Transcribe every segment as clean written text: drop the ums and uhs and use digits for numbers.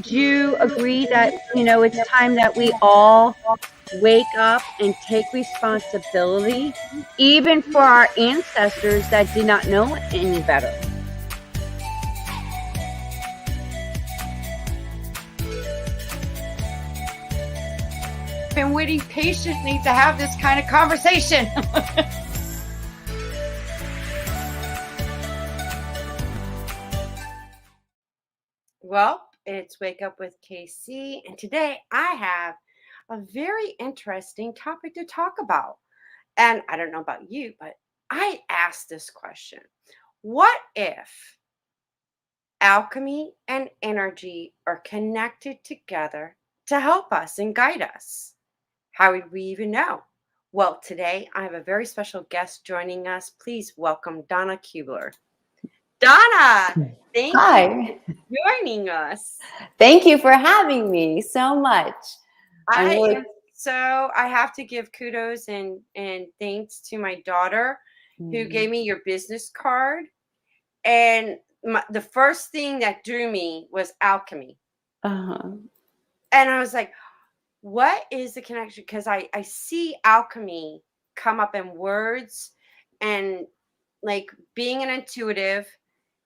would you agree that, it's time that we all wake up and take responsibility, even for our ancestors that did not know any better? Been waiting patiently to have this kind of conversation. Well, it's Wake Up with KC, and today I have a very interesting topic to talk about. And I don't know about you, but I asked this question. What if alchemy and energy are connected together to help us and guide us? How would we even know? Well, today I have a very special guest joining us. Please welcome Donna Kuebler. Donna, thank you for joining us. Thank you for having me so much. I have to give kudos and thanks to my daughter who gave me your business card. And the first thing that drew me was alchemy. And I was like, what is the connection? Because I see alchemy come up in words, and like being an intuitive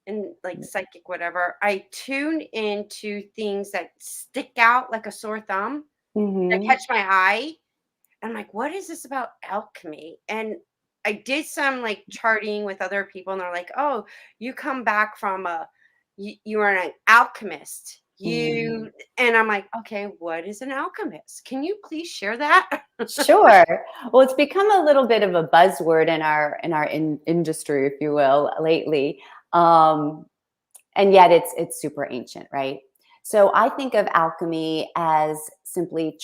and like psychic, whatever, I tune into things that stick out like a sore thumb, that catch my eye. And I'm like, what is this about alchemy? And I did some like charting with other people, and they're like, oh, you come back from you are an alchemist. And I'm like, okay, what is an alchemist? Can you please share that? Sure. Well, it's become a little bit of a buzzword in our industry, if you will, lately. And yet it's super ancient, right? So I think of alchemy as simply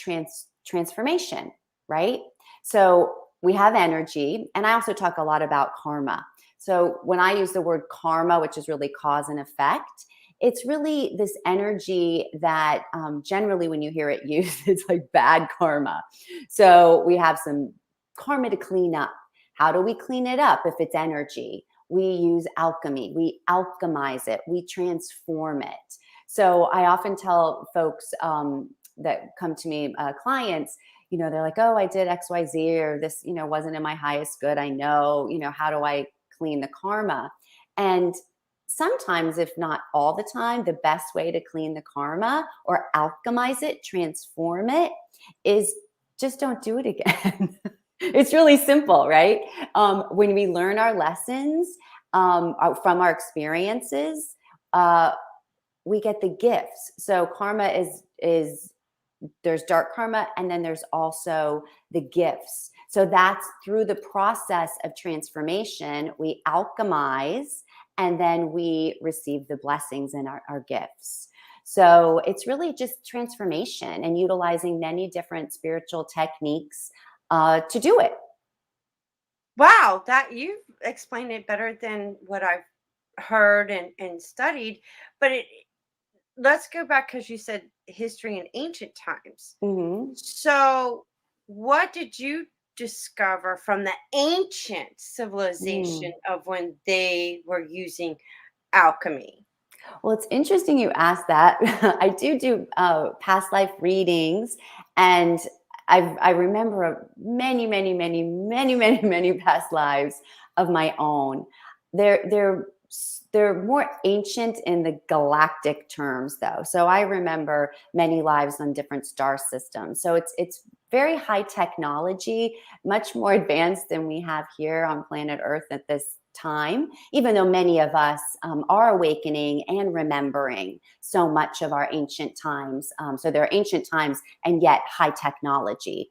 transformation, right? So we have energy, and I also talk a lot about karma. So when I use the word karma, which is really cause and effect, it's really this energy that generally when you hear it used, it's like bad karma. So we have some karma to clean up. How do we clean it up if it's energy? We use alchemy. We alchemize it. We transform it. So I often tell folks that come to me, clients, they're like, oh, I did X, Y, Z, or this, wasn't in my highest good. I know, how do I clean the karma? And sometimes, if not all the time, the best way to clean the karma or alchemize it, transform it, is just don't do it again. It's really simple, right? When we learn our lessons from our experiences, we get the gifts. So karma is there's dark karma, and then there's also the gifts. So that's through the process of transformation, we alchemize, and then we receive the blessings and our gifts. So it's really just transformation and utilizing many different spiritual techniques to do it. Wow, that you've explained it better than what I've heard and studied. But let's go back, because you said history in ancient times. So what did you discover from the ancient civilization of when they were using alchemy? Well, it's interesting you asked that. I do past life readings, and I remember many past lives of my own. They're more ancient in the galactic terms, though. So I remember many lives on different star systems. So it's very high technology, much more advanced than we have here on planet Earth at this time, even though many of us are awakening and remembering so much of our ancient times. So there are ancient times and yet high technology,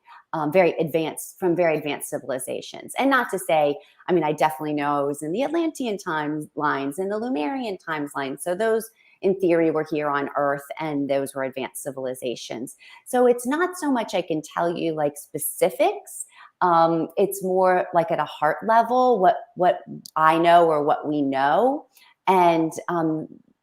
very advanced civilizations. And not to say, I definitely know it was in the Atlantean timelines and the Lemurian timelines. So those, in theory, were here on Earth, and those were advanced civilizations. So it's not so much I can tell you like specifics. It's more like at a heart level, what I know or what we know. And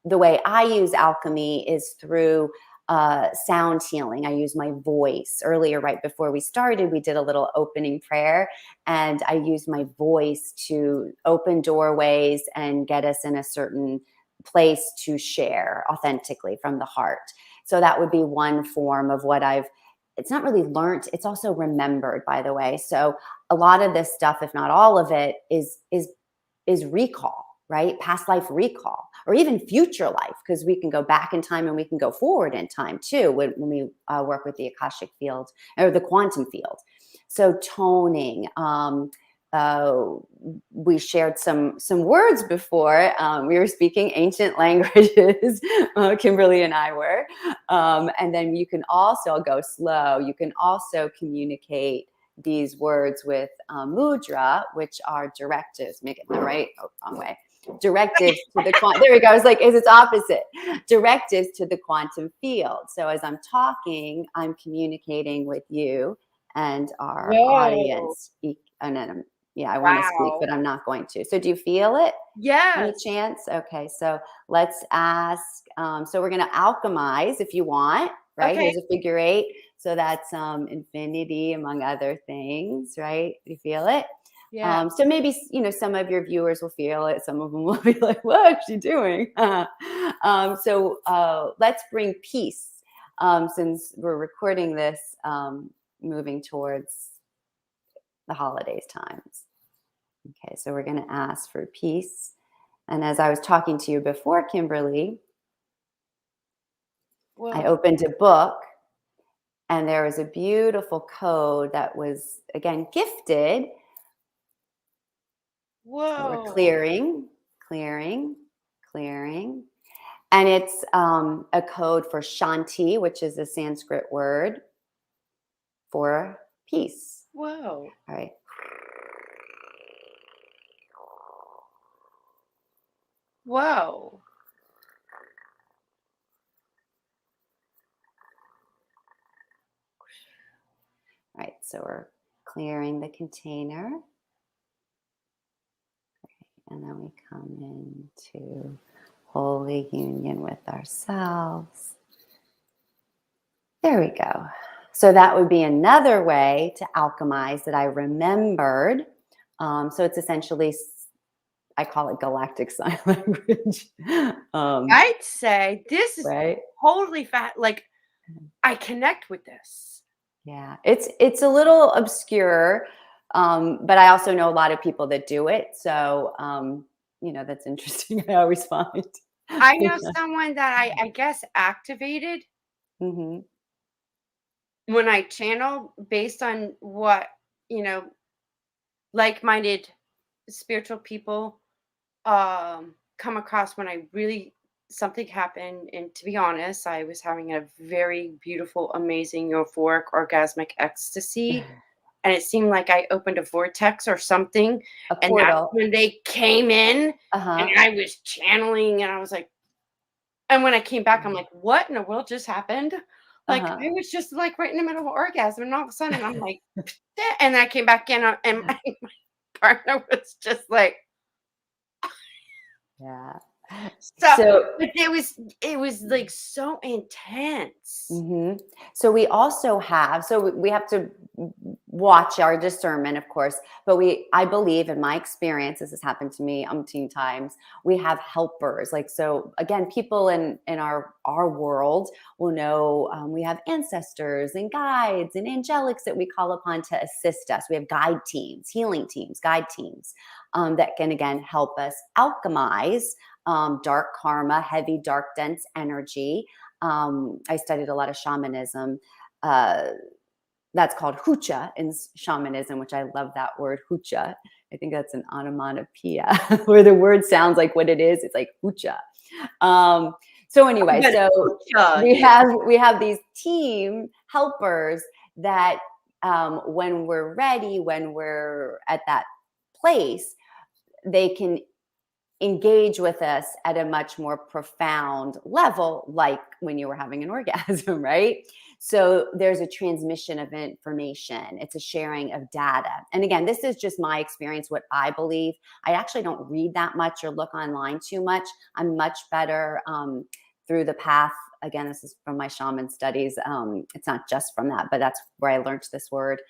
the way I use alchemy is through sound healing. I use my voice. Earlier, right before we started, we did a little opening prayer, and I use my voice to open doorways and get us in a certain place to share authentically from the heart. So that would be one form of what it's not really learned, it's also remembered, by the way. So a lot of this stuff, if not all of it, is recall, right? Past life recall, or even future life, because we can go back in time and we can go forward in time too when we work with the Akashic field or the quantum field. So toning, we shared some words before. We were speaking ancient languages, Kimberly and I were. And then you can also go slow. You can also communicate these words with mudra, which are directives. Make it the right, wrong way. Directives to the quantum. There we go. I was like, it's opposite. Directives to the quantum field. So as I'm talking, I'm communicating with you and our audience. And then I want to speak, but I'm not going to. So do you feel it? Yes. Any chance? Okay. So let's ask. So we're going to alchemize if you want, right? Okay. Here's a figure 8. So that's infinity, among other things, right? You feel it? Yeah. So maybe, some of your viewers will feel it. Some of them will be like, what is she doing? So let's bring peace. Since we're recording this, moving towards the holidays times. Okay, so we're going to ask for peace. And as I was talking to you before, Kimberly, I opened a book and there was a beautiful code that was, again, gifted. Whoa. So we're clearing. And it's a code for Shanti, which is a Sanskrit word for peace. Whoa. All right. Whoa. All right, so we're clearing the container. And then we come into holy union with ourselves. There we go. So that would be another way to alchemize that I remembered. So it's essentially, I call it galactic sign language. I'd say this is right? totally like I connect with this. Yeah, it's a little obscure, but I also know a lot of people that do it. So, that's interesting. I always find. I know someone that I guess activated Mm-hmm. when I channel based on what, like-minded spiritual people come across when I really something happened. And to be honest, I was having a very beautiful, amazing, euphoric, orgasmic ecstasy. And it seemed like I opened a vortex or something. A And that's portal. when they came in Uh-huh. and I was channeling and I was like, and when I came back, I'm like, what in the world just happened? Like, I was just like right in the middle of an orgasm. And all of a sudden I'm like, and I came back in and my partner was just like, Yeah. so but it was like so intense. Mm-hmm. So we also have, we have to watch our discernment, of course, but I believe in my experience, this has happened to me umpteen times, we have helpers. Like, so again, people in our world will know we have ancestors and guides and angelics that we call upon to assist us. We have guide teams, healing teams, guide teams that can, again, help us alchemize dark karma, heavy, dark, dense energy. I studied a lot of shamanism. That's called hucha in shamanism, which I love that word, hucha. I think that's an onomatopoeia where the word sounds like what it is. It's like hucha. So anyway, so we have these team helpers that when we're ready, when we're at that place, they can engage with us at a much more profound level, like when you were having an orgasm, right? So there's a transmission of information. It's a sharing of data. And again, this is just my experience, what I believe. I actually don't read that much or look online too much. I'm much better through the path. Again, this is from my shaman studies. It's not just from that, but that's where I learned this word.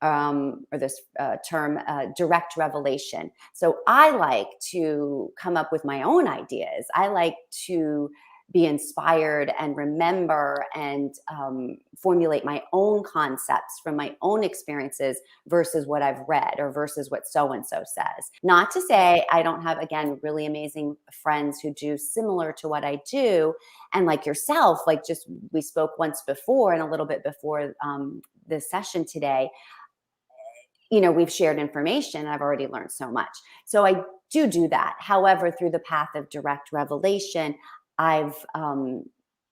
Or this term, direct revelation. So I like to come up with my own ideas. I like to be inspired and remember and formulate my own concepts from my own experiences versus what I've read or versus what so-and-so says. Not to say I don't have, again, really amazing friends who do similar to what I do. And like yourself, like just we spoke once before and a little bit before this session today, you know, we've shared information. I've already learned so much. So I do that. However, through the path of direct revelation, I've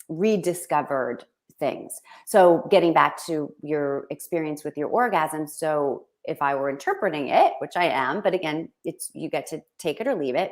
rediscovered things. So getting back to your experience with your orgasm. So if I were interpreting it, which I am, but again, you get to take it or leave it.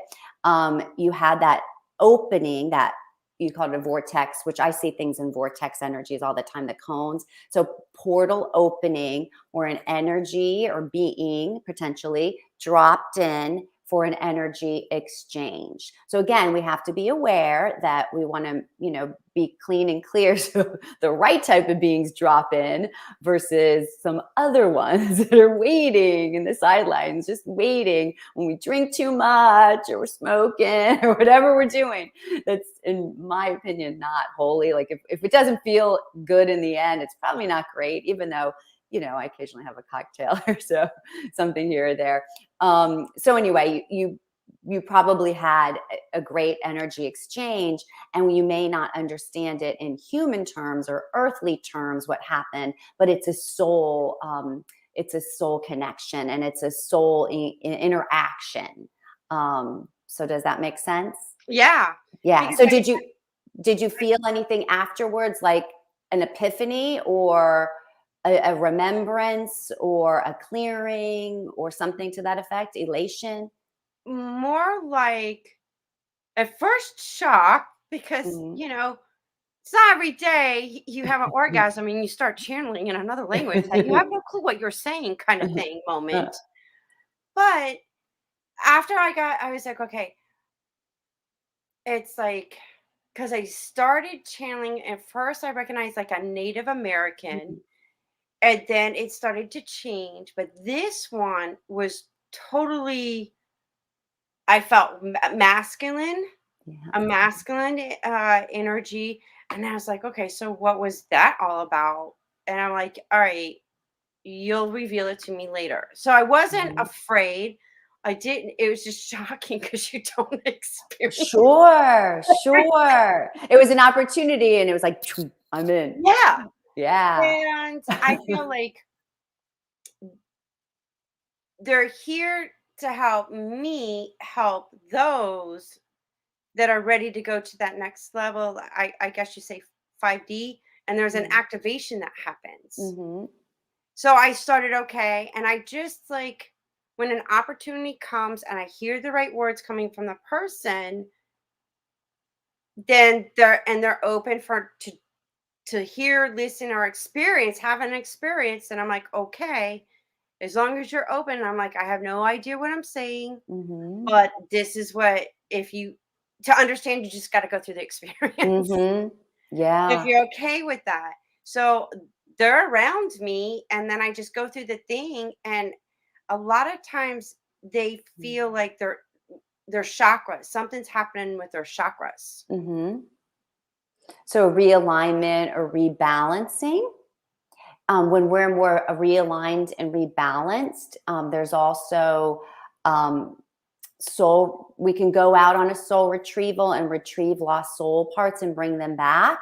You had that opening, that you call it a vortex, which I see things in vortex energies all the time, the cones. So portal opening, or an energy or being potentially dropped in for an energy exchange. So again, we have to be aware that we want to, you know, be clean and clear so the right type of beings drop in versus some other ones that are waiting in the sidelines, just waiting when we drink too much or we're smoking or whatever we're doing. That's, in my opinion, not holy. Like if it doesn't feel good in the end, it's probably not great, even though, you know, I occasionally have a cocktail or so, something here or there. So anyway, you probably had a great energy exchange, and you may not understand it in human terms or earthly terms what happened, but it's a soul connection, and it's a soul interaction. So does that make sense? Yeah. Yeah. So did you feel anything afterwards, like an epiphany or a remembrance or a clearing or something to that effect? Elation? More like at first shock, because Mhm. you know, it's not every day you have an orgasm and you start channeling in another language that you have no clue what you're saying, kind of thing moment. But after I was like, okay, it's like, because I started channeling at first, I recognized like a Native American, and then it started to change. But this one was totally, I felt masculine, Yeah. a masculine energy. And I was like, okay, so what was that all about? And I'm like, all right, you'll reveal it to me later. So I wasn't Mhm. afraid. I didn't, it was just shocking because you don't experience. Sure, sure. It was an opportunity and it was like, I'm in. Yeah. Yeah. And I feel like they're here to help me help those that are ready to go to that next level. I guess you say 5D, and there's an activation that happens. Mm-hmm. So I started, okay, and I just like, when an opportunity comes and I hear the right words coming from the person, then they're open for to hear, listen, or experience, have an experience, and I'm like, okay, as long as you're open. I'm like, I have no idea what I'm saying, Mm-hmm. but this is what, if you, to understand, you just got to go through the experience. Mm-hmm. If Yeah. you're okay with that. So they're around me, and then I just go through the thing, and a lot of times they feel like their chakras, something's happening with their chakras. Mm-hmm. So realignment or rebalancing. When we're more realigned and rebalanced, there's also soul. We can go out on a soul retrieval and retrieve lost soul parts and bring them back.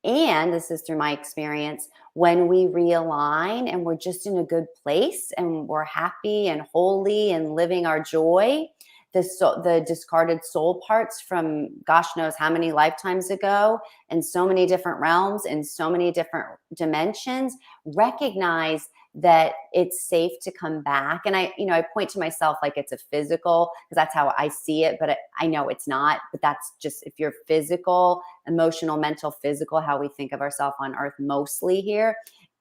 And this is through my experience, when we realign and we're just in a good place and we're happy and holy and living our joy, the discarded soul parts from gosh knows how many lifetimes ago, in so many different realms, in so many different dimensions, recognize that it's safe to come back. And I point to myself like it's a physical, because that's how I see it, but I know it's not. But that's just, if you're physical, emotional, mental, physical, how we think of ourselves on earth mostly here.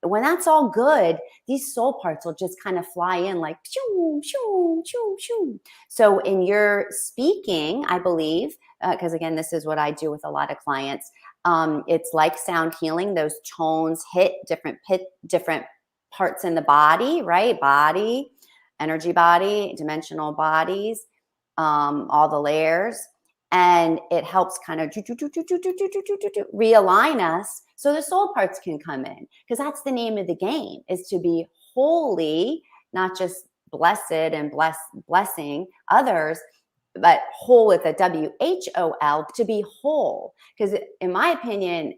When that's all good, these soul parts will just kind of fly in like shoo, shoo, shoo, shoo. So in your speaking, I believe, because again, this is what I do with a lot of clients. It's like sound healing. Those tones hit different parts in the body, right? Body, energy body, dimensional bodies, all the layers. And it helps kind of realign us so the soul parts can come in, because that's the name of the game, is to be holy, not just blessed and blessing others, but whole with a WHOL, to be whole. Because in my opinion,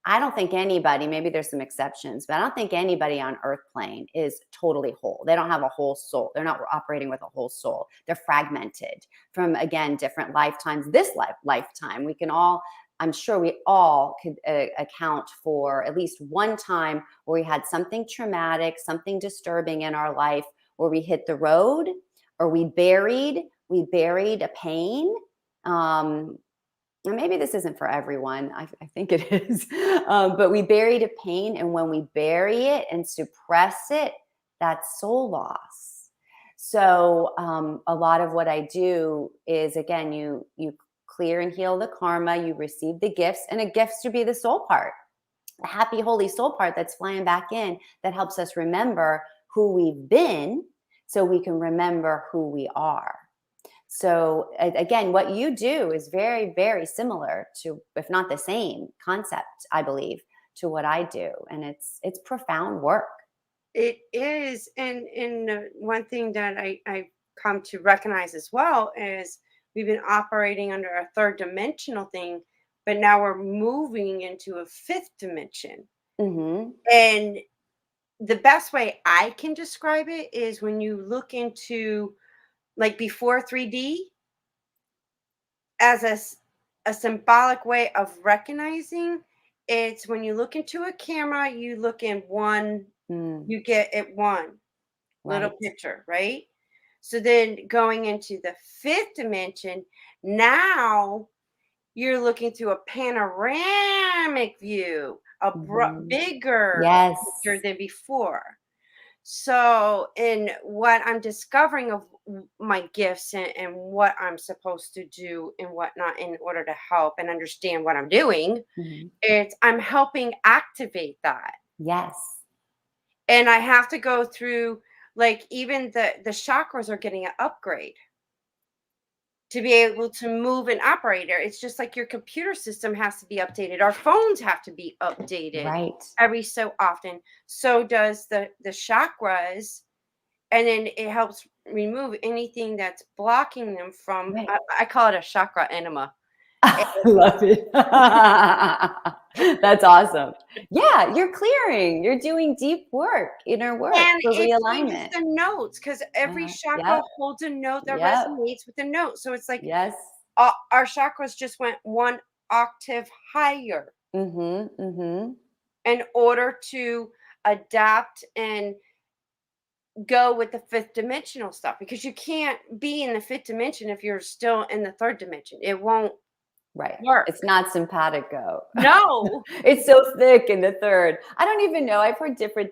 I don't think anybody, maybe there's some exceptions, but I don't think anybody on earth plane is totally whole. They don't have a whole soul. They're not operating with a whole soul. They're fragmented from, again, different lifetimes. This lifetime, we can all, I'm sure we all could account for at least one time where we had something traumatic, something disturbing in our life, where we hit the road, or we buried a pain. Or maybe this isn't for everyone. I think it is. But we buried a pain. And when we bury it and suppress it, that's soul loss. So a lot of what I do is, again, you clear and heal the karma, you receive the gifts, and a gift to be the soul part, the happy, holy soul part that's flying back in, that helps us remember who we've been so we can remember who we are. So again, what you do is very, very similar to, if not the same concept, I believe, to what I do. And it's profound work. It is. And one thing that I come to recognize as well is we've been operating under a third dimensional thing, but now we're moving into a fifth dimension. Mm-hmm. And the best way I can describe it is when you look into, like, before 3D, as a symbolic way of recognizing, it's when you look into a camera, you look in one, you get it one little picture, right? So then going into the fifth dimension, now you're looking through a panoramic view, a bigger picture than before. So in what I'm discovering of my gifts and what I'm supposed to do and whatnot in order to help and understand what I'm doing, I'm helping activate that. Yes. And I have to go through, like, even the chakras are getting an upgrade to be able to move and operate there. It's just like your computer system has to be updated. Our phones have to be updated every so often. So does the chakras. And then it helps remove anything that's blocking them from, I call it a chakra enema. I love it. That's awesome. Yeah, you're clearing. You're doing deep work, inner work for realignment. It's the notes, because every chakra holds a note that resonates with the note. So it's like, our chakras just went one octave higher in order to adapt and go with the fifth dimensional stuff, because you can't be in the fifth dimension if you're still in the third dimension. It won't work. It's not simpatico. No. It's so thick in the third. I don't even know. I've heard different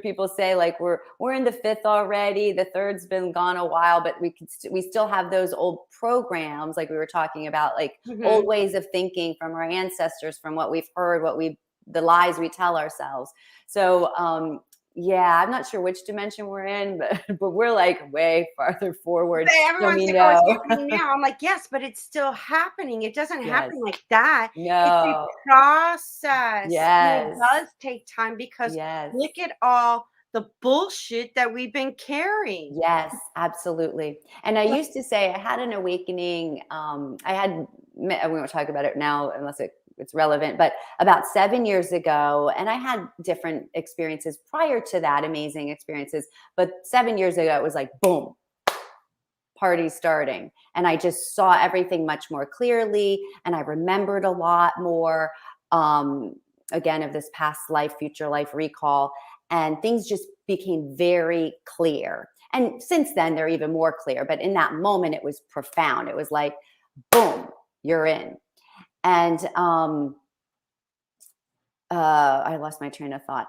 people say, like, we're in the fifth already. The third's been gone a while, but we still have those old programs, like we were talking about, like old ways of thinking from our ancestors, from what we've heard, the lies we tell ourselves. So yeah, I'm not sure which dimension we're in, but we're like way farther forward. Everyone's like, oh, it's happening now. I'm like, yes, but it's still happening. It doesn't happen like that. No. It's a process. Yes. And it does take time, because look at all the bullshit that we've been carrying. Yes, absolutely. And I used to say I had an awakening. We won't talk about it now unless it's relevant, but about 7 years ago, and I had different experiences prior to that, amazing experiences, but 7 years ago, it was like, boom, party starting. And I just saw everything much more clearly. And I remembered a lot more, again, of this past life, future life recall, and things just became very clear. And since then, they're even more clear. But in that moment, it was profound. It was like, boom, you're in. And I lost my train of thought.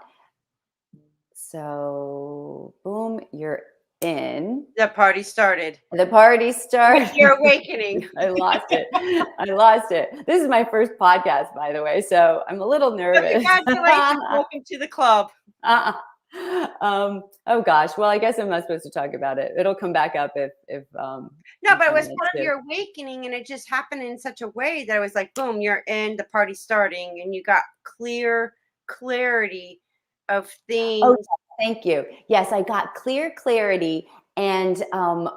So, boom, you're in. The party started. The party started. You're awakening. I lost it. This is my first podcast, by the way, so I'm a little nervous. Congratulations. Welcome to the club. Oh gosh. Well, I guess I'm not supposed to talk about it. It'll come back up if No, you but it tell was me part of to. your awakening, and it just happened in such a way that it was like, boom, you're in, the party starting, and you got clarity of Oh, things. thank you. Yes, I got clarity. And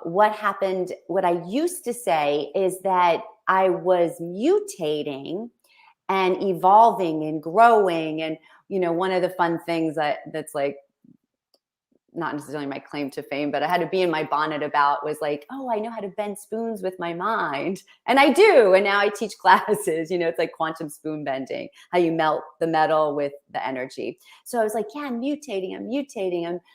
what happened, what I used to say is that I was mutating and evolving and growing. And, one of the fun things that's like, not necessarily my claim to fame, but I had to be in my bonnet about was like, oh, I know how to bend spoons with my mind. And I do. And now I teach classes, it's like quantum spoon bending, how you melt the metal with the energy. So I was like, yeah, I'm mutating,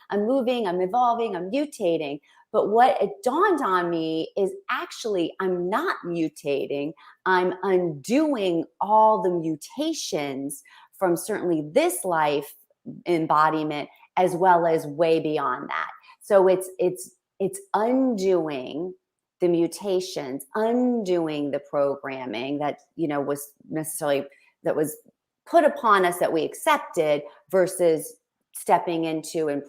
I'm moving, I'm evolving, I'm mutating. But what it dawned on me is actually I'm not mutating. I'm undoing all the mutations from certainly this life embodiment, as well as way beyond that. So it's undoing the mutations, undoing the programming that was necessarily that was put upon us that we accepted, versus stepping into and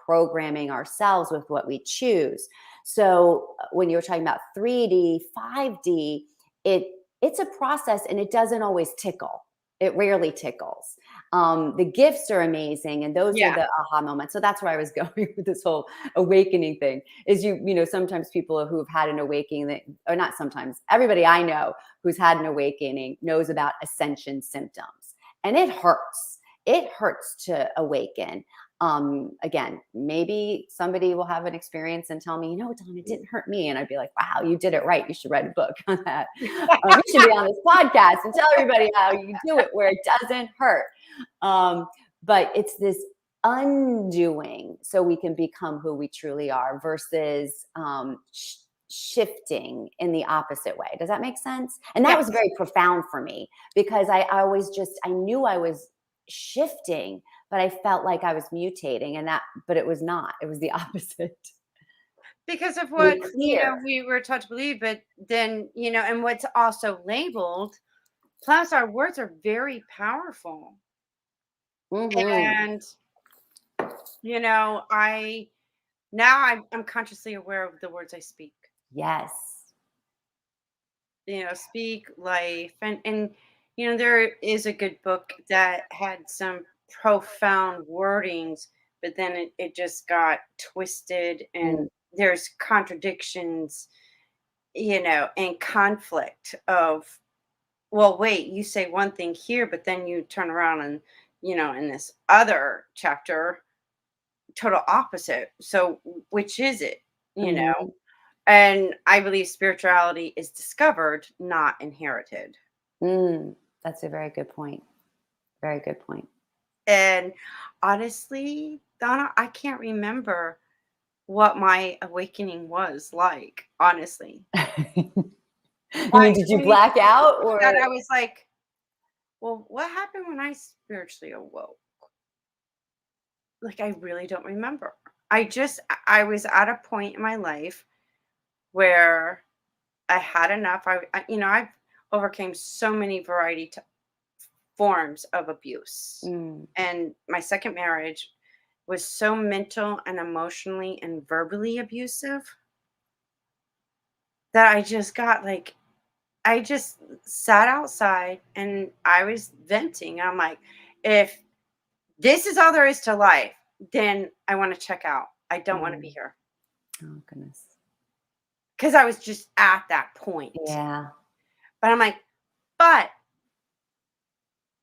programming ourselves with what we choose. So when you're talking about 3D, 5D, it's a process, and it doesn't always tickle. It rarely tickles. The gifts are amazing, and those are the aha moments. So that's where I was going with this whole awakening thing. Is sometimes people who've had an awakening, or not sometimes, everybody I know who's had an awakening knows about ascension symptoms, and it hurts. It hurts to awaken. Again, maybe somebody will have an experience and tell me, Don, it didn't hurt me. And I'd be like, wow, you did it right. You should write a book on that. You should be on this podcast and tell everybody how you do it where it doesn't hurt. But it's this undoing so we can become who we truly are, versus shifting in the opposite way. Does that make sense? And that was very profound for me, because I knew I was shifting, but I felt like I was mutating, but it was not. It was the opposite. Because of what we were taught to believe, but then and what's also labeled. Plus, our words are very powerful, and I'm consciously aware of the words I speak. Yes. Speak life, and there is a good book that had some profound wordings, but then it just got twisted, and there's contradictions, and conflict of, well, wait, you say one thing here, but then you turn around and, in this other chapter, total opposite. So which is it, And I believe spirituality is discovered, not inherited. That's a very good point. Very good point. And honestly, Donna, I can't remember what my awakening was like, honestly. Did you black out? Or I was like, well, what happened when I spiritually awoke? Like, I really don't remember. I was at a point in my life where I had enough. I've overcame so many forms of abuse. And my second marriage was so mental and emotionally and verbally abusive that I just got like, I just sat outside and I was venting. I'm like, if this is all there is to life, then I want to check out. I don't want to be here. Oh, goodness. Because I was just at that point. Yeah. But I'm like, but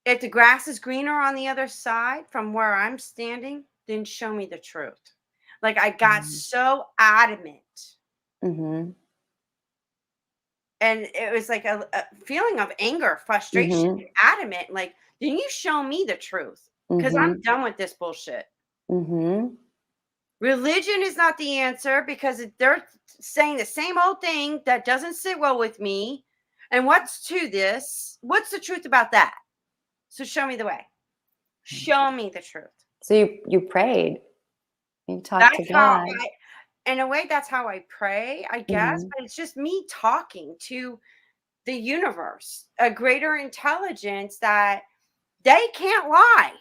if the grass is greener on the other side from where I'm standing, then show me the truth. Like, I got so adamant. And it was like a feeling of anger, frustration, adamant. Like, then you show me the truth, because I'm done with this bullshit. Religion is not the answer, because they're saying the same old thing that doesn't sit well with me. And what's to this? What's the truth about that? So show me the way. Show me the truth. So you prayed. You talked to God. In a way, that's how I pray, I guess. But it's just me talking to the universe, a greater intelligence that they can't lie.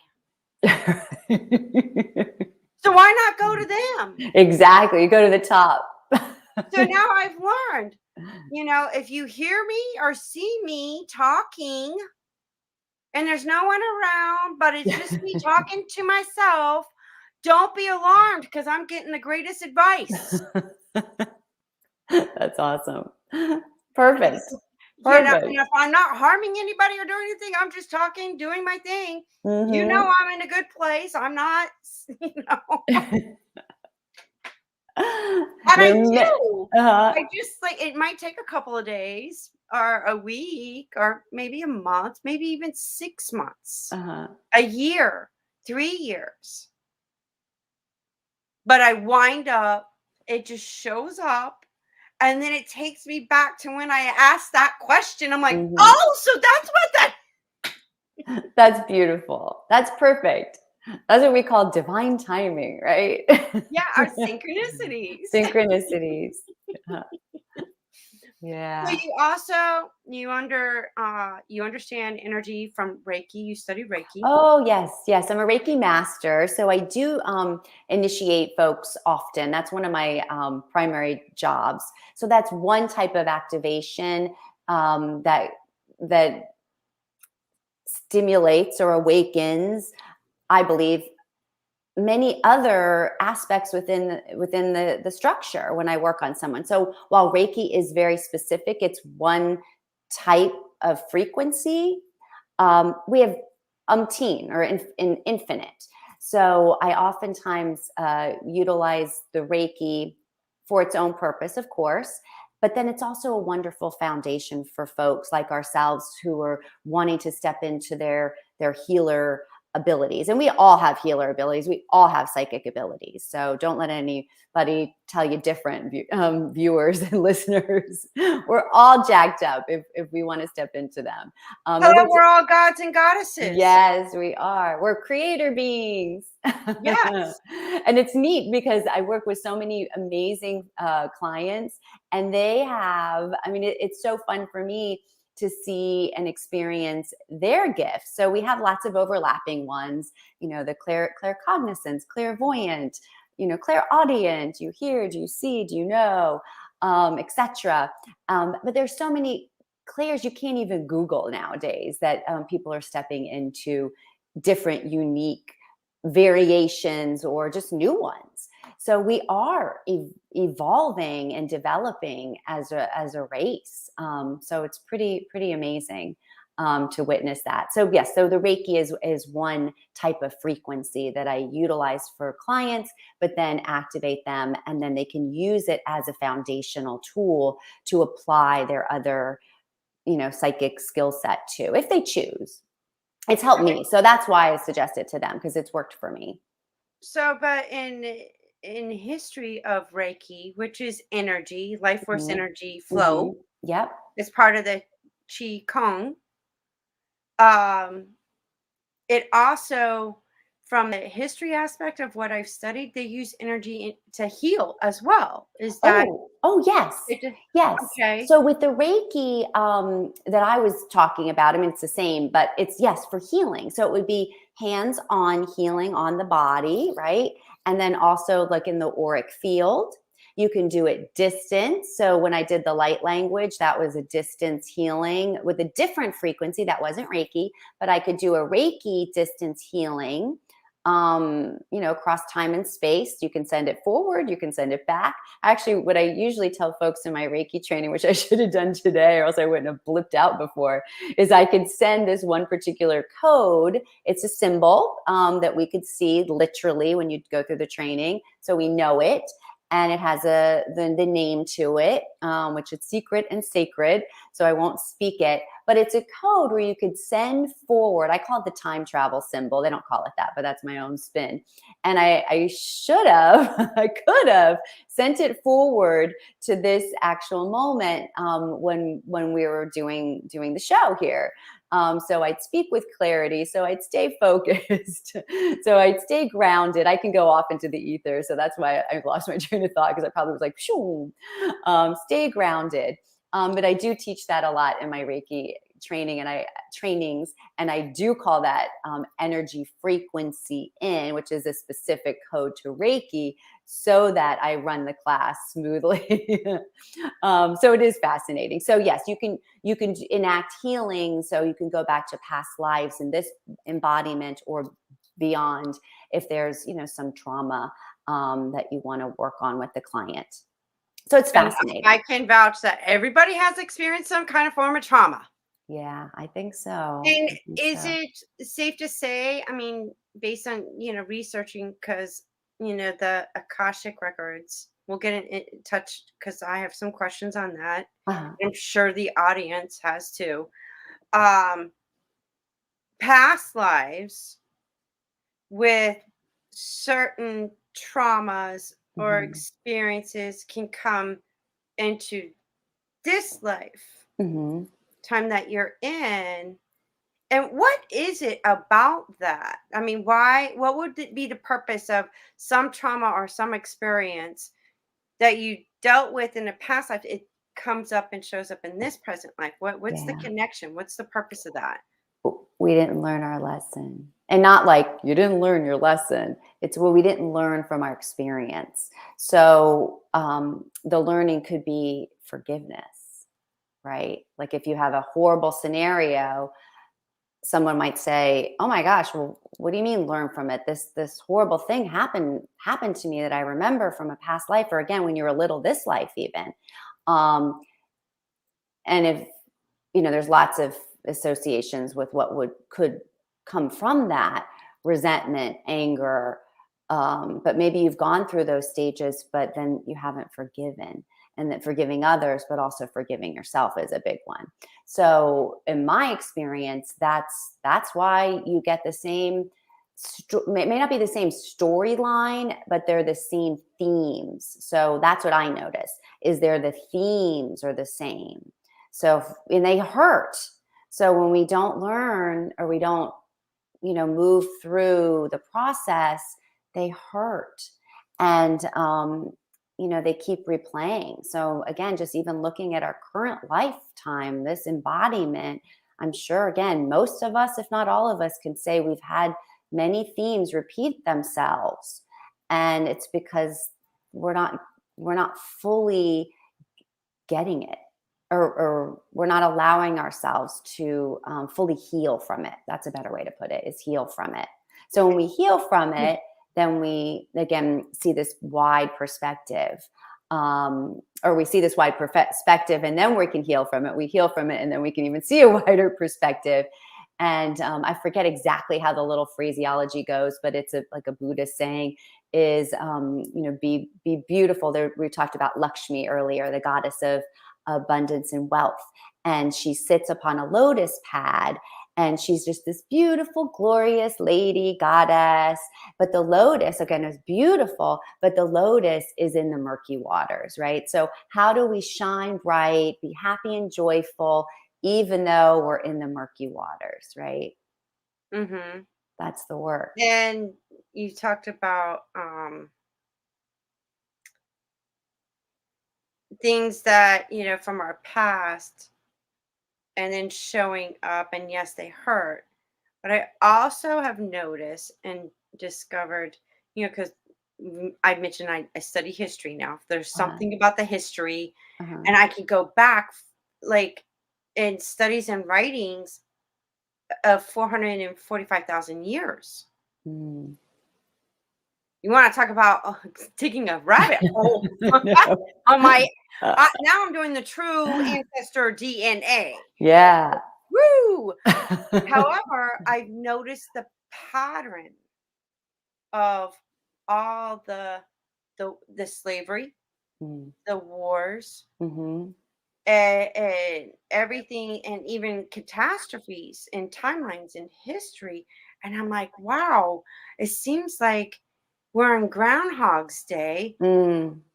So why not go to them? Exactly. You go to the top. So now I've learned, if you hear me or see me talking and there's no one around, but it's just me talking to myself, don't be alarmed because I'm getting the greatest advice. That's awesome. Perfect. And if I'm not harming anybody or doing anything, I'm just talking, doing my thing. Mm-hmm. I'm in a good place. I'm not, And I do. I just it might take a couple of days or a week or maybe a month, maybe even 6 months, a year, 3 years. But I wind up, it just shows up. And then it takes me back to when I asked that question. I'm like, oh, so that's what that. That's beautiful. That's perfect. That's what we call divine timing, right? Yeah, our synchronicities. Synchronicities. Yeah. So you also you understand energy from Reiki. You study Reiki. Oh yes. I'm a Reiki master, so I do initiate folks often. That's one of my primary jobs. So that's one type of activation that stimulates or awakens, I believe, many other aspects within the structure when I work on someone. So while Reiki is very specific, it's one type of frequency. We have umpteen or infinite. So I oftentimes utilize the Reiki for its own purpose, of course. But then it's also a wonderful foundation for folks like ourselves who are wanting to step into their healer abilities. And we all have healer abilities. We all have psychic abilities. So don't let anybody tell you different, viewers and listeners. We're all jacked up if we want to step into them. We're all gods and goddesses. Yes, we are. We're creator beings. Yes. And it's neat because I work with so many amazing clients, and they have, it's so fun for me to see and experience their gifts. So we have lots of overlapping ones, the claircognizance, clairvoyant, clairaudient, you hear, do you see, do you know, etc. But there's so many clairs you can't even Google nowadays that people are stepping into different unique variations or just new ones. So we are evolving and developing as a race. So it's pretty amazing to witness that. So yes, so the Reiki is one type of frequency that I utilize for clients, but then activate them, and then they can use it as a foundational tool to apply their other, psychic skill set to, if they choose. It's helped me, so that's why I suggest it to them, because it's worked for me. So, but in history of Reiki, which is energy, life force energy flow. Yep. It's part of the Qi Kong. It also, from the history aspect of what I've studied, they use energy to heal as well. Is that? Oh yes. Yes. Okay. So with the Reiki that I was talking about, it's the same, but it's, yes, for healing. So it would be hands-on healing on the body, right? And then also like in the auric field. You can do it distance. So when I did the light language, that was a distance healing with a different frequency. That wasn't Reiki, but I could do a Reiki distance healing, across time and space. You can send it forward, you can send it back. Actually, what I usually tell folks in my Reiki training, which I should have done today or else I wouldn't have blipped out before, is I could send this one particular code. It's a symbol that we could see literally when you go through the training. So we know it. And it has the name to it, which is secret and sacred. So I won't speak it, but it's a code where you could send forward. I call it the time travel symbol. They don't call it that, but that's my own spin. And I should have, I could have sent it forward to this actual moment when we were doing the show here. So I'd speak with clarity. So I'd stay focused. So I'd stay grounded. I can go off into the ether. So that's why I lost my train of thought, because I probably was like, shoo, stay grounded. But I do teach that a lot in my Reiki trainings, and I do call that energy frequency in, which is a specific code to Reiki, so that I run the class smoothly. So it is fascinating. So yes, you can enact healing. So you can go back to past lives in this embodiment or beyond if there's, some trauma that you want to work on with the client. So it's fascinating. I can vouch that everybody has experienced some kind of form of trauma. Yeah, I think so. And is it safe to say, based on, researching, because, the Akashic records, we'll get in touch because I have some questions on that. I'm sure the audience has too. Past lives with certain traumas or experiences can come into this life time that you're in. And what is it about that? What would it be the purpose of some trauma or some experience that you dealt with in a past life? It comes up and shows up in this present life. What's the connection? What's the purpose of that? We didn't learn our lesson. And not like you didn't learn your lesson. It's what we didn't learn from our experience. So the learning could be forgiveness, right? Like if you have a horrible scenario, someone might say, "Oh my gosh, well, what do you mean learn from it? This horrible thing happened to me that I remember from a past life, or again when you were little, this life even." And if there's lots of associations with what could come from that: resentment, anger. But maybe you've gone through those stages, but then you haven't forgiven. And that forgiving others, but also forgiving yourself is a big one. So in my experience, that's why you get the same, may not be the same storyline, but they're the same themes. So that's what I notice, is the themes are the same. So, and they hurt. So when we don't learn, or we don't, move through the process, they hurt. And, they keep replaying. So again, just even looking at our current lifetime, this embodiment, I'm sure, again, most of us, if not all of us, can say we've had many themes repeat themselves. And it's because we're not fully getting it, or we're not allowing ourselves to fully heal from it. That's a better way to put it, is heal from it. So when we heal from it, then we, again, see this wide perspective, or we see this wide perspective, and then we can heal from it. We heal from it, and then we can even see a wider perspective. And I forget exactly how the little phraseology goes, but it's like a Buddhist saying is, be beautiful. We talked about Lakshmi earlier, the goddess of abundance and wealth. And she sits upon a lotus pad, and she's just this beautiful, glorious lady, goddess. But the lotus, again, is beautiful, but the lotus is in the murky waters, right? So how do we shine bright, be happy and joyful, even though we're in the murky waters, right? Mm-hmm. That's the work. And you talked about things that, from our past, and then showing up, and yes, they hurt. But I also have noticed and discovered, because I mentioned I study history now. If there's something about the history, and I can go back, like in studies and writings of 445,000 years. You want to talk about taking a rabbit hole on my now I'm doing the true ancestor DNA. Yeah. Woo! However, I've noticed the pattern of all the slavery, the wars, and everything, and even catastrophes and timelines in history. And I'm like, wow, it seems like we're in Groundhog's Day,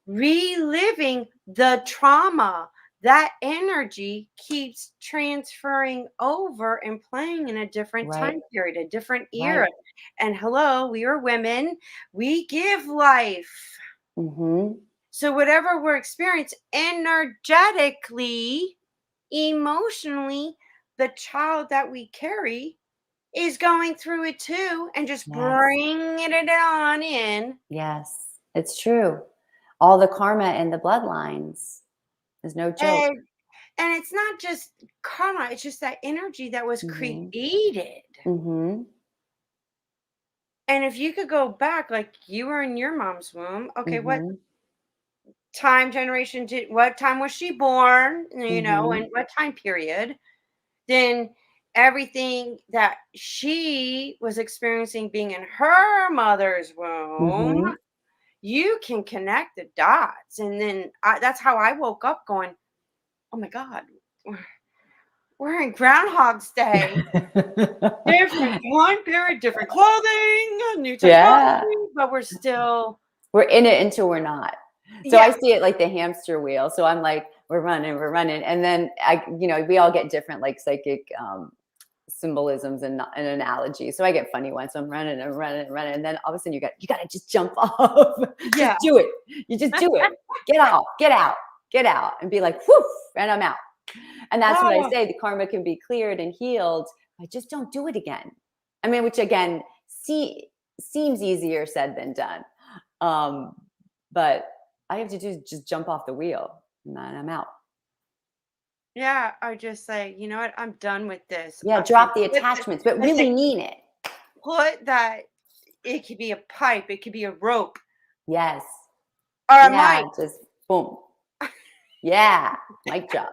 reliving the trauma. That energy keeps transferring over and playing in a different time period, a different era. Right. And hello, we are women. We give life. So whatever we're experiencing energetically, emotionally, the child that we carry is going through it too, and just Yes. bringing it on in. Yes, it's true. All the karma in the bloodlines is no joke. And it's not just karma, it's just that energy that was Mhm. created. Mhm. And if you could go back, like you were in your mom's womb, okay, what Mhm. what time was she born, Mhm. and what time period? Then everything that she was experiencing being in her mother's womb, Mhm. you can connect the dots. And then that's how I woke up going, oh my God, we're in Groundhog's Day. Different time period, different clothing, new Yeah. technology, but we're still, We're in it until we're not. So I yeah, see it like the hamster wheel. So I'm like, we're running. And then we all get different like psychic symbolisms and analogies. So I get funny ones. So I'm running. And then all of a sudden you got to just jump off. Just yeah. do it. You just do it. Get off, get out and be like, whoof, and I'm out. And that's what I Oh, say. The karma can be cleared and healed. I just don't do it again. I mean, which again, seems easier said than done. But all you have to do is just jump off the wheel and then I'm out. yeah. I just say, you know what? I'm done with this. Yeah, And drop the attachments, but I really say, mean it. put that. It could be a pipe. It could be a rope Yes. or a Yeah, mic. just boom. Yeah, mic drop.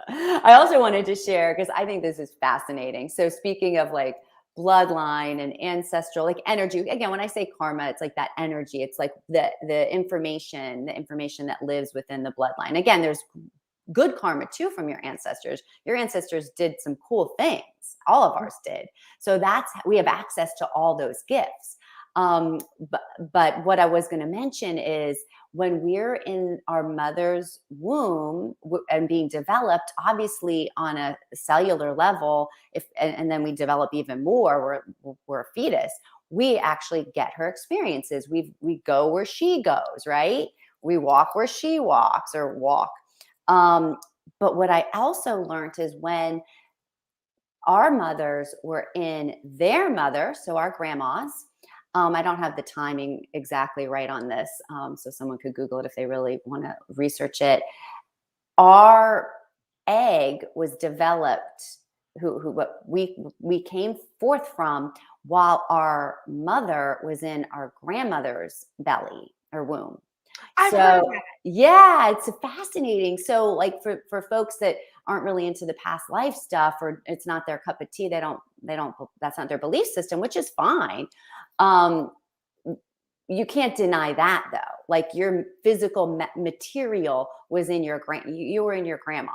I also wanted to share because I think this is fascinating. So speaking of like bloodline and ancestral, like energy, again, when I say karma, it's like that energy. It's like the information that lives within the bloodline. Again, there's good karma too from your ancestors. Your ancestors did some cool things. All of ours did. So we have access to all those gifts. But what I was going to mention is when we're in our mother's womb and being developed, obviously on a cellular level, and then we develop even more, we're a fetus. We actually get her experiences. We go where she goes, right? We walk where she walks or walk. But what I also learned is when our mothers were in their mother, so our grandmas. I don't have the timing exactly right on this, so someone could Google it if they really want to research it. Our egg was developed, what we came forth from while our mother was in our grandmother's belly or womb. I've heard of So that. yeah, it's fascinating. So like for folks that aren't really into the past life stuff, or it's not their cup of tea, they don't, that's not their belief system, which is fine. Um, you can't deny that though. Like your physical material was in you were in your grandma.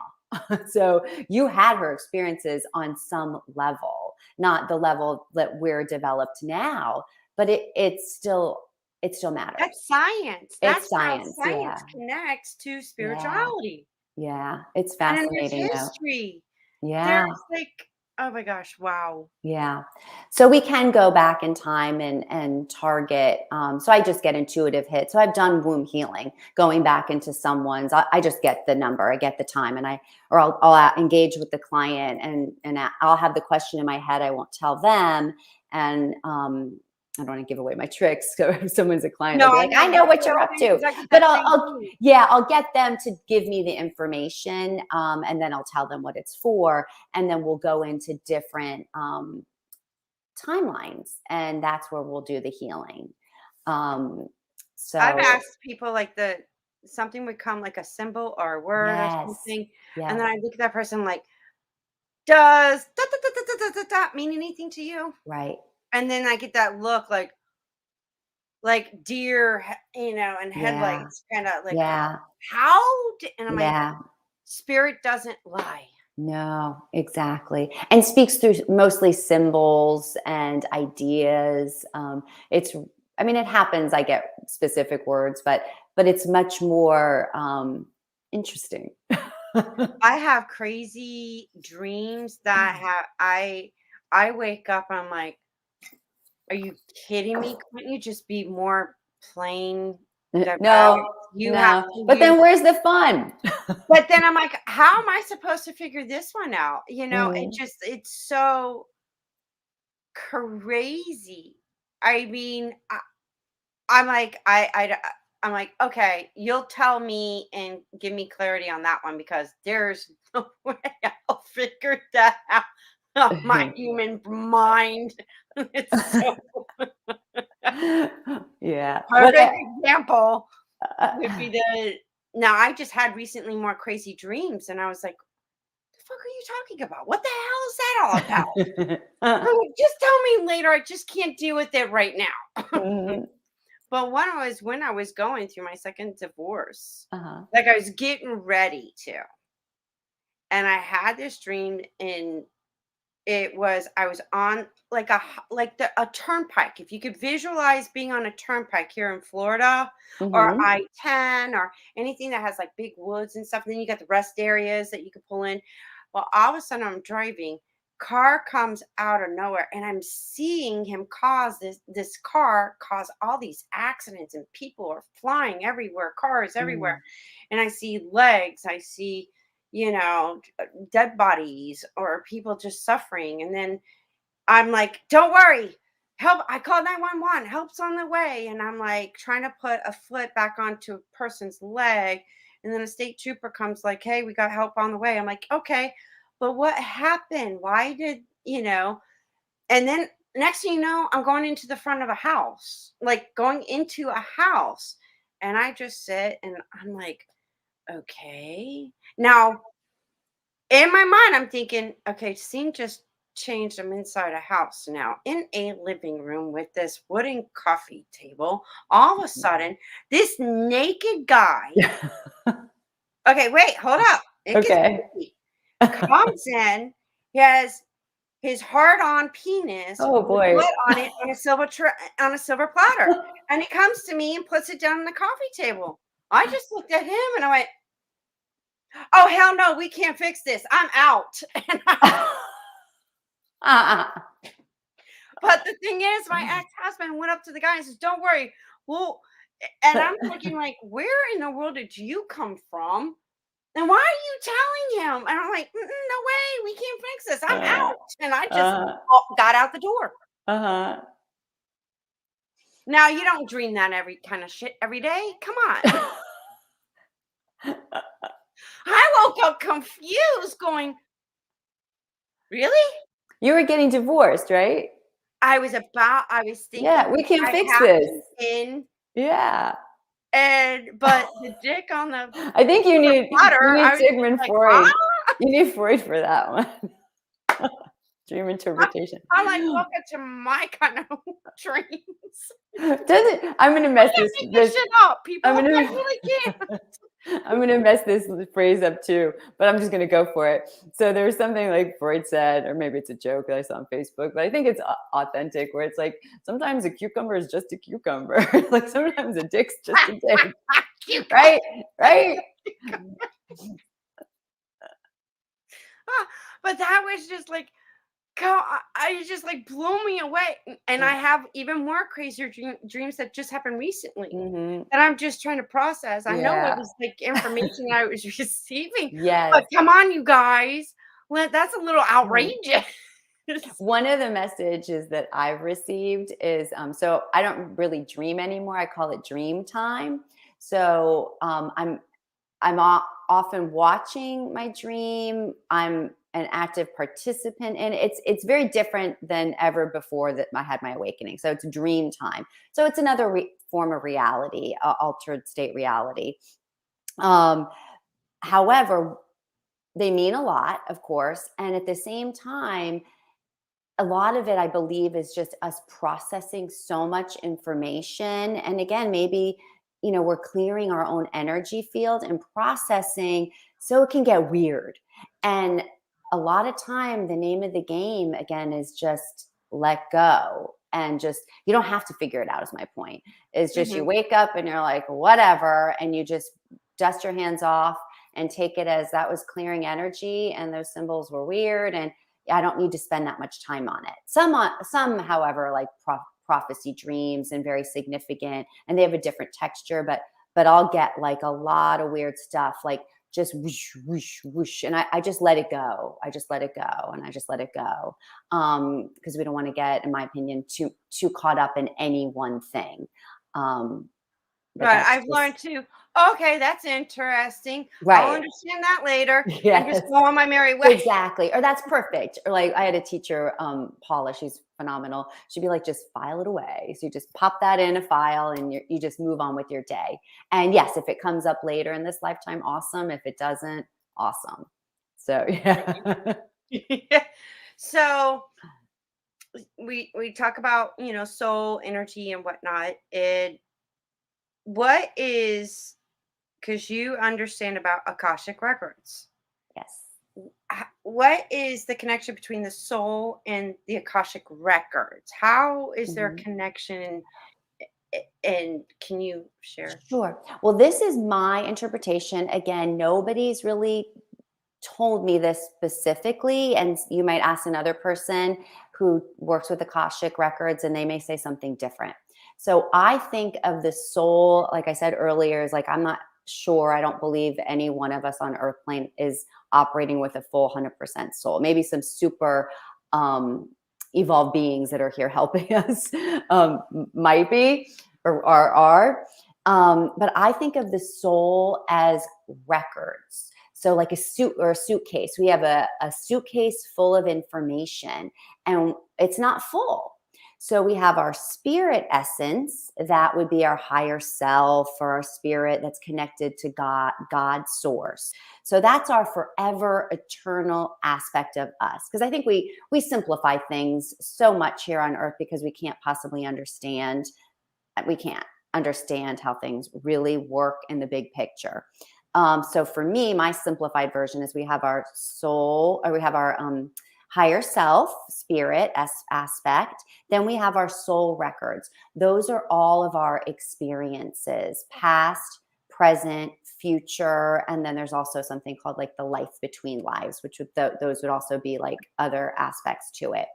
So you had her experiences on some level, not the level that we're developed now, but it still matters. That's science. It's That's how science. science Yeah. connects to Yeah. spirituality. Yeah. It's And then there's fascinating though. history. Yeah. There's like, oh my gosh, wow. Yeah. So we can go back in time and target. So I just get intuitive hits. So I've done womb healing, going back into someone's. I just get the number, I get the time, and I'll engage with the client, and I'll have the question in my head. I won't tell them, and I don't want to give away my tricks. So if someone's a client, No, I'll be I like, know. I know what you're up to. Because I get But that same thing. I'll get them to give me the information, and then I'll tell them what it's for, and then we'll go into different timelines, and that's where we'll do the healing. I've So asked people like something would come like a symbol or a word or yes, something. And yes, then I look at that person like, does mean anything to you? right, And then I get that look like deer, and yeah, headlights, kind of like, yeah, and I'm like, yeah. spirit doesn't lie. No, exactly. And speaks through mostly symbols and ideas. I mean, it happens. I get specific words, but it's much more interesting. I have crazy dreams that I wake up and I'm like, are you kidding me? Couldn't you just be more plain That No, you have no. to But then use. where's the fun? But then I'm like, how am I supposed to figure this one out? You know, Mhm. it's so crazy. I mean, I'm like, I'm like, okay, you'll tell me and give me clarity on that one because there's no way I'll figure that out. My human mind. It's so Yeah. But perfect example would be the now I just had recently more crazy dreams and I was like, the fuck are you talking about? What the hell is that all about? I'm like, just tell me later. I just can't deal with it right now. Mhm. But when I was going through my second divorce, Uh-huh. like I was getting ready to, and I had this dream, and it was I was on like a turnpike. If you could visualize being on a turnpike here in Florida, or Mhm. I-10, or anything that has like big woods and stuff. And then you got the rest areas that you could pull in. Well, all of a sudden I'm driving. Car comes out of nowhere, and I'm seeing him cause this car cause all these accidents, and people are flying everywhere, cars everywhere, Mm. and I see legs, I see, you know, dead bodies or people just suffering. And then I'm like, don't worry, help. I called 911, help's on the way. And I'm like trying to put a foot back onto a person's leg. And then a state trooper comes like, hey, we got help on the way. I'm like, okay, but what happened? Why did, you know? And then next thing you know, I'm going into the front of a house, like going into a house. And I just sit and I'm like, okay. Now, in my mind, I'm thinking, okay, scene just changed. I'm inside a house now, in a living room with this wooden coffee table. All of a sudden, this naked guy, okay, wait, hold up. It gets Okay. creepy, comes in. He has his hard-on penis Oh with boy. blood on it on a silver platter. And he comes to me and puts it down on the coffee table. I just looked at him and I went, oh, hell no, we can't fix this. I'm out. And but the thing is, my ex-husband went up to the guy and says, "Don't worry, well," and I'm thinking, like, where in the world did you come from? And why are you telling him? And I'm like, no way, we can't fix this. I'm Uh, out. And I just uh, got out the door. uh-huh. Now, you don't dream that every kind of shit every day. Come on. I woke up confused, going, really? You were getting divorced, right? I was Yeah, thinking we it can might fix this. happen in, Yeah. but the dick on the I think you water, need I was just Sigmund like, Freud. huh? You need Freud for that one. Dream interpretation. I'm like, welcome to my kind of dreams. I'm gonna I mess can't make this shit up, people. I'm I gonna really can't. I'm gonna mess this phrase up too, but I'm just gonna go for it. So there's something like Freud said, or maybe it's a joke that I saw on Facebook, but I think it's authentic, where it's like sometimes a cucumber is just a cucumber, like sometimes a dick's just a dick, right? Right? But that was just like, I just like blew me away. And I have even more crazier dreams that just happened recently Mm-hmm. that I'm just trying to process. I know it Yeah. was like information I was receiving, Yes. but come on, you guys. That's a little outrageous. One of the messages that I've received is so I don't really dream anymore. I call it dream time. So often watching my dream. I'm an active participant, and it's very different than ever before that I had my awakening. So it's dream time. So it's another form of reality, altered state reality. However, they mean a lot, of course, and at the same time, a lot of it, I believe, is just us processing so much information. And again, maybe, we're clearing our own energy field and processing, so it can get weird. And a lot of time, the name of the game, again, is just let go. And just, you don't have to figure it out, is my point. It's just you Mhm. wake up and you're like, whatever. And you just dust your hands off and take it as that was clearing energy. And those symbols were weird. And I don't need to spend that much time on it. Some, however, like prophecy dreams and very significant, and they have a different texture, but I'll get like a lot of weird stuff, like just whoosh, whoosh, whoosh. And I just let it go. I just let it go. And I just let it go. Because we don't want to get, in my opinion, too caught up in any one thing. But I've learned to, okay, that's interesting. Right. I'll understand that later. Yes. And just go on my merry way. Exactly. Or that's perfect. Or like I had a teacher, Paula, she's phenomenal. She'd be like, just file it away. So you just pop that in a file and you just move on with your day. And yes, if it comes up later in this lifetime, awesome. If it doesn't, awesome. So yeah. Yeah. So we talk about, soul energy and whatnot. What is, because you understand about Akashic records. Yes. What is the connection between the soul and the Akashic records? How is there a connection? And can you share? Sure. Well, this is my interpretation. Again, nobody's really told me this specifically, and you might ask another person who works with Akashic records and they may say something different. So I think of the soul, like I said earlier, is like, I'm not sure. I don't believe any one of us on earth plane is operating with a full 100% soul. Maybe some super evolved beings that are here helping us might be or are. But I think of the soul as records. So like a suit or a suitcase, we have a suitcase full of information and it's not full. So we have our spirit essence, that would be our higher self or our spirit that's connected to God, God's source. So that's our forever eternal aspect of us. Because I think we simplify things so much here on earth because we can't possibly understand. We can't understand how things really work in the big picture. So for me, my simplified version is we have our soul, or we have our higher self, spirit aspect. Then we have our soul records. Those are all of our experiences, past, present, future. And then there's also something called like the life between lives, which those would also be like other aspects to it.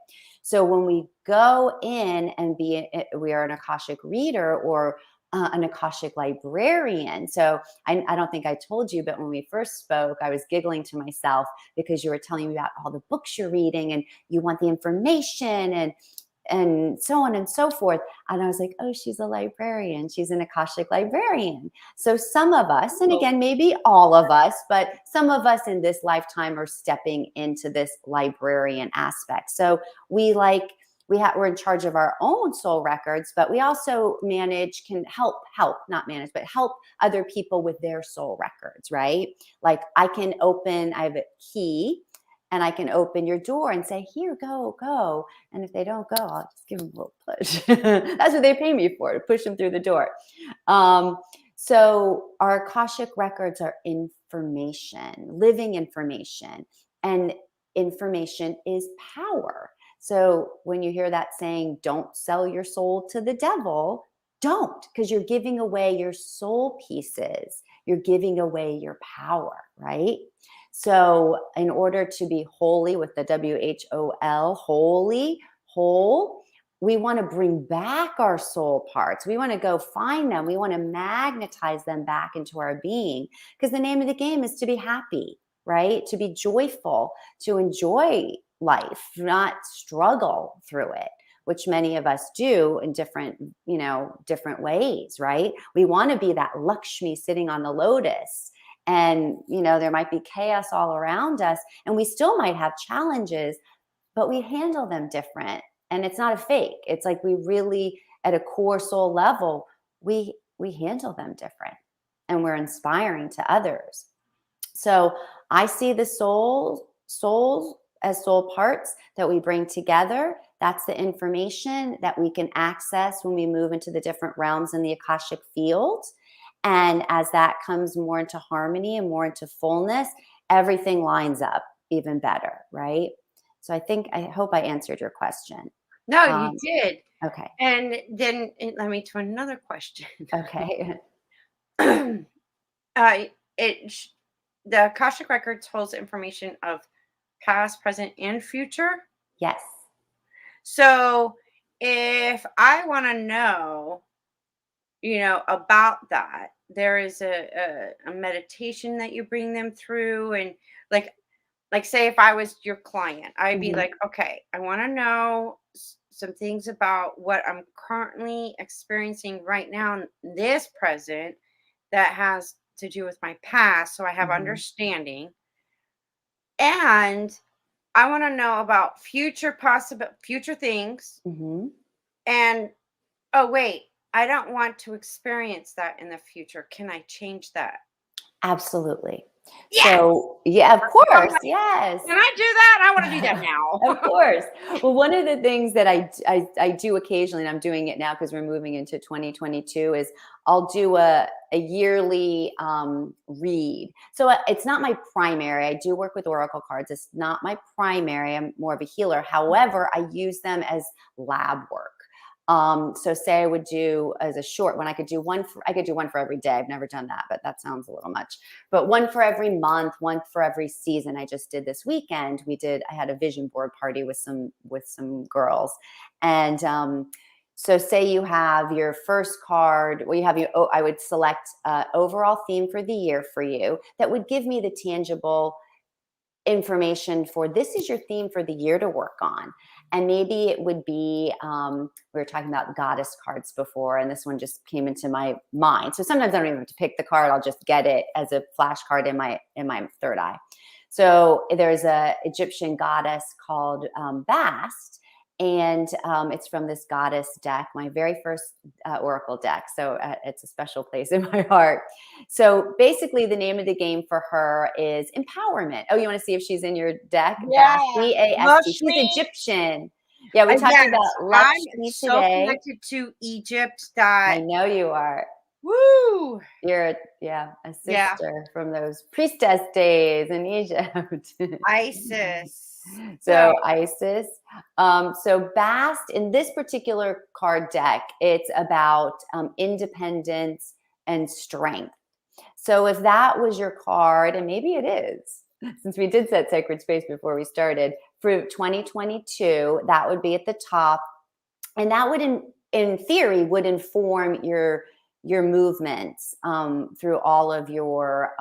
So when we go in and we are an Akashic reader or an Akashic librarian. So I don't think I told you, but when we first spoke, I was giggling to myself because you were telling me about all the books you're reading and you want the information and so on and so forth. And I was like, oh, she's a librarian. She's an Akashic librarian. So some of us, and again, maybe all of us, but some of us in this lifetime are stepping into this librarian aspect. So we're in charge of our own soul records, but we also can help other people with their soul records, right? Like I have a key and I can open your door and say, here, go. And if they don't go, I'll just give them a little push. That's what they pay me for, to push them through the door. So our Akashic records are information, living information, and information is power. So when you hear that saying, don't sell your soul to the devil, don't, because you're giving away your soul pieces. You're giving away your power, right? So in order to be holy with the WHOL, holy, whole, we want to bring back our soul parts. We want to go find them. We want to magnetize them back into our being, because the name of the game is to be happy, right? To be joyful, to enjoy life, not struggle through it, which many of us do in different ways, right? We want to be that Lakshmi sitting on the lotus, and there might be chaos all around us and we still might have challenges, but we handle them different. And it's not a fake. It's like we really, at a core soul level, we handle them different and we're inspiring to others. So I see the souls as soul parts that we bring together. That's the information that we can access when we move into the different realms in the Akashic field. And as that comes more into harmony and more into fullness, everything lines up even better, right? So I hope I answered your question. No, you did. Okay. And then let me to another question. Okay. The Akashic Records holds information of past, present, and future. Yes. So if I want to know, about that, there is a meditation that you bring them through, and like say if I was your client, I'd be Mhm. like, okay, I want to know some things about what I'm currently experiencing right now in this present that has to do with my past, so I have Mhm. understanding. And I want to know about future things. Mhm. And oh wait, I don't want to experience that in the future. Can I change that? Absolutely. Yes. So, yeah, of I'm course. like, Yes. can I do that? I want to do that now. Of course. Well, one of the things that I do occasionally, and I'm doing it now because we're moving into 2022, is I'll do a yearly read. So it's not my primary. I do work with oracle cards. It's not my primary. I'm more of a healer. However, I use them as lab work. So say I would do as a short one, I could do one for every day. I've never done that, but that sounds a little much. But one for every month, one for every season. I just did this weekend. I had a vision board party with some girls. And so say you have your first card, well, I would select overall theme for the year for you that would give me the tangible information for this is your theme for the year to work on. And maybe it would be we were talking about goddess cards before, and this one just came into my mind. So sometimes I don't even have to pick the card, I'll just get it as a flashcard in my third eye. So there's a Egyptian goddess called Bast, and it's from this goddess deck, my very first oracle deck. So it's a special place in my heart. So basically, the name of the game for her is empowerment. Oh, you want to see if she's in your deck? Yeah. Bast, Bast. She's Lakshmi. Egyptian. Yeah, we talked Yes, about I'm Lakshmi so today. connected to Egypt I that know you are. woo. You're a Yeah. sister from those priestess days in Egypt. Isis. So So Isis. So Bast in this particular card deck, it's about independence and strength. So if that was your card, and maybe it is, since we did set sacred space before we started, for 2022, that would be at the top. And that would, in theory, would inform your movements through all of your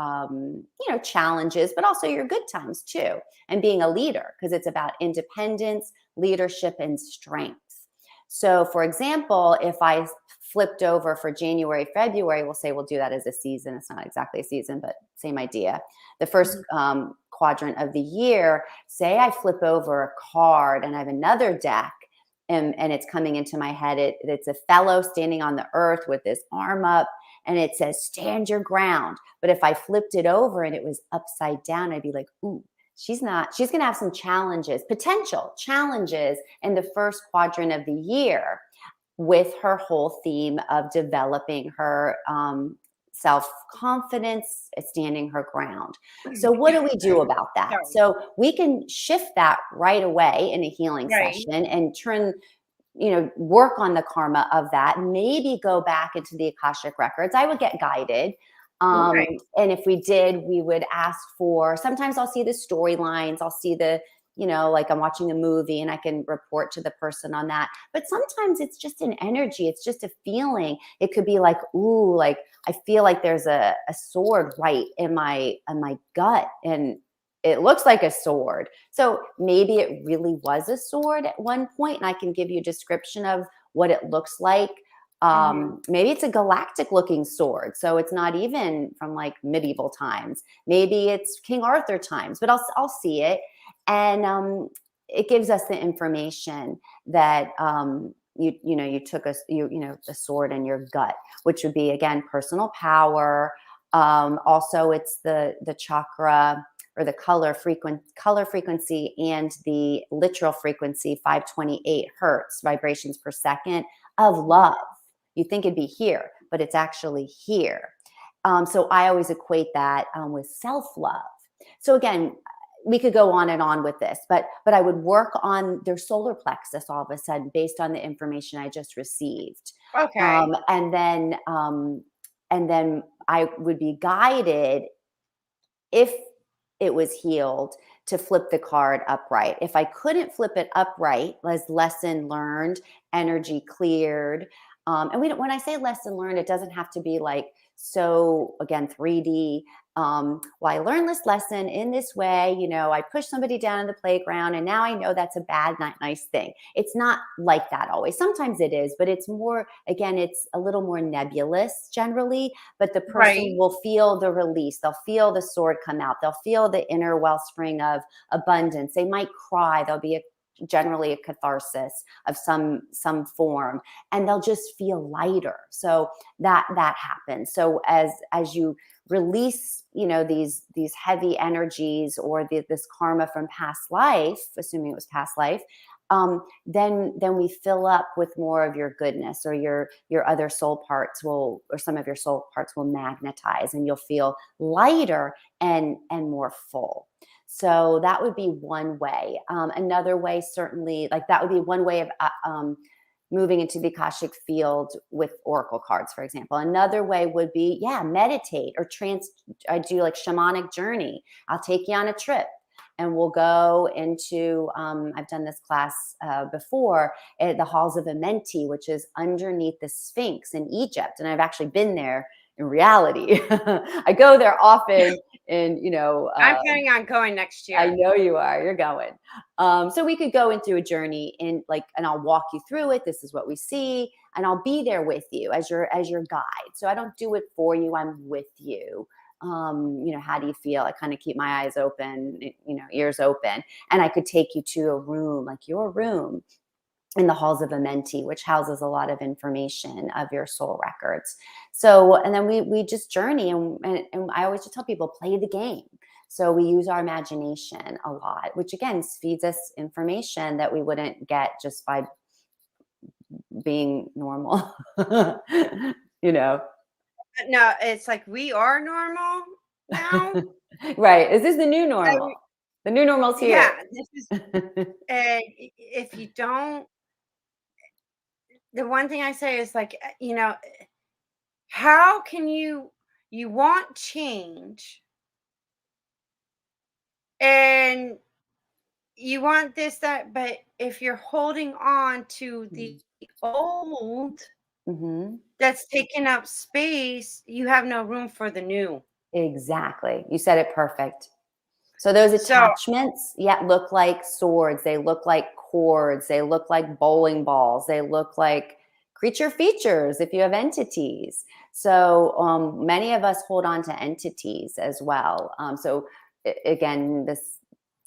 challenges, but also your good times too, and being a leader, because it's about independence, leadership, and strength. So for example, if I flipped over for January, February, we'll do that as a season. It's not exactly a season, but same idea. The first quadrant of the year, say I flip over a card and I have another deck, and it's coming into my head. It's a fellow standing on the earth with this arm up, and it says, stand your ground. But if I flipped it over and it was upside down, I'd be like, ooh, she's going to have some potential challenges in the first quadrant of the year, with her whole theme of developing her self-confidence, standing her ground. So what do we do about that? sorry. So we can shift that right away in a healing Right. session and work on the karma of that. Maybe go back into the Akashic records. I would get guided. Right. And if we did, we would ask for, sometimes I'll see the storylines, I'll see like I'm watching a movie and I can report to the person on that. But sometimes it's just an energy. It's just a feeling. It could be like, ooh, like I feel like there's a sword right in my gut, and it looks like a sword. So maybe it really was a sword at one point, and I can give you a description of what it looks like. Maybe it's a galactic looking sword. So it's not even from like medieval times. Maybe it's King Arthur times, but I'll see it. And it gives us the information that you took a sword in your gut, which would be, again, personal power. Also, it's the chakra or the color frequency and the literal frequency, 528 hertz vibrations per second of love. You think it'd be here, but it's actually here. So I always equate that with self-love. So again, we could go on and on with this, but I would work on their solar plexus all of a sudden based on the information I just received. Okay. And then I would be guided, if it was healed, to flip the card upright. If I couldn't flip it upright, as lesson learned, energy cleared, and when I say lesson learned, it doesn't have to be like, so again, 3D. Well, I learned this lesson in this way, I pushed somebody down in the playground and now I know that's a bad, not nice thing. It's not like that always. Sometimes it is, but it's more, again, it's a little more nebulous generally, but the person will feel the release. They'll feel the sword come out. They'll feel the inner wellspring of abundance. They might cry. There'll be generally a catharsis of some form, and they'll just feel lighter. So that happens. So as you release, these heavy energies or this karma from past life, assuming it was past life, then we fill up with more of your goodness, or your other soul parts or some of your soul parts will magnetize, and you'll feel lighter and more full. So that would be one way. Another way, certainly, like that would be one way of moving into the Akashic field with oracle cards, for example. Another way would be, meditate or I do like shamanic journey. I'll take you on a trip and we'll go into, I've done this class before, at the halls of Amenti, which is underneath the Sphinx in Egypt. And I've actually been there in reality. I go there often. And I'm planning on going next year. I know you are. You're going. So we could go into a journey and I'll walk you through it. This is what we see, and I'll be there with you as your guide. So I don't do it for you. I'm with you. How do you feel? I kind of keep my eyes open, ears open, and I could take you to a room, like your room, in the halls of Amenti, which houses a lot of information of your soul records. So, and then we just journey, and I always just tell people, play the game. So we use our imagination a lot, which again feeds us information that we wouldn't get just by being normal. No, it's like we are normal now. Right. Is this the new normal? The new normal's here. Yeah. This is, and if you don't, the one thing I say is like, how can you want change and you want this, that, but if you're holding on to the old that's taking up space, you have no room for the new. Exactly. You said it perfect. So those attachments, look like swords. They look like cords. They look like bowling balls. They look like creature features if you have entities. So many of us hold on to entities as well. So again,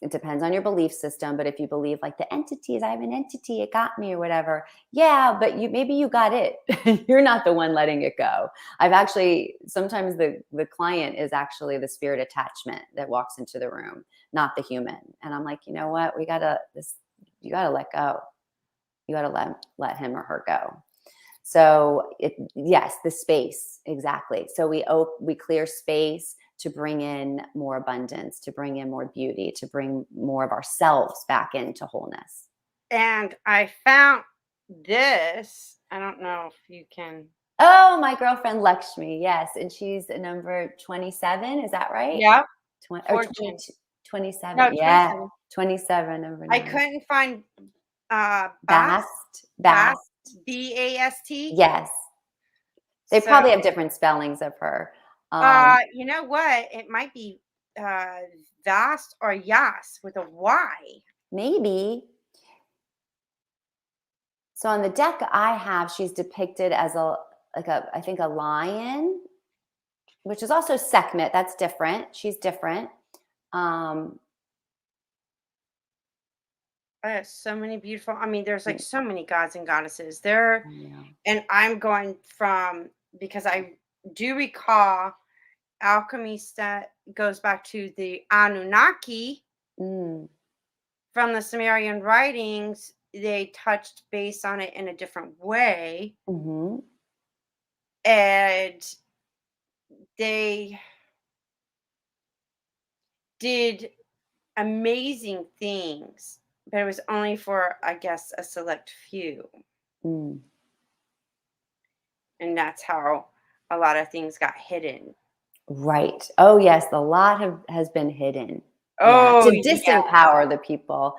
it depends on your belief system, but if you believe like the entities, I have an entity, it got me or whatever. Yeah, but maybe you got it. You're not the one letting it go. Sometimes the client is actually the spirit attachment that walks into the room, not the human. And I'm like, you know what? You gotta let go. You gotta let him or her go. So the space, exactly. So we clear space to bring in more abundance, to bring in more beauty, to bring more of ourselves back into wholeness. And I found this. I don't know if you can. Oh, my girlfriend Lakshmi, yes, and she's number 27. Is that right? Yeah. 27. No, yeah, 27. 27. Number 9. I couldn't find Bast. BAST. Yes. They probably have different spellings of her. You know what? It might be Vast or Yas with a Y. Maybe. So on the deck I have, she's depicted as I think a lion, which is also Sekhmet. That's different. She's different. I have so many beautiful. I mean, there's like so many gods and goddesses there, and I'm going from, because I do recall Alchemist that goes back to the Anunnaki from the Sumerian writings. They touched base on it in a different way, and they did amazing things, but it was only for, I guess, a select few. And that's how a lot of things got hidden. Right. Oh, yes. A lot has been hidden. Yeah, Oh, to yeah. disempower the people.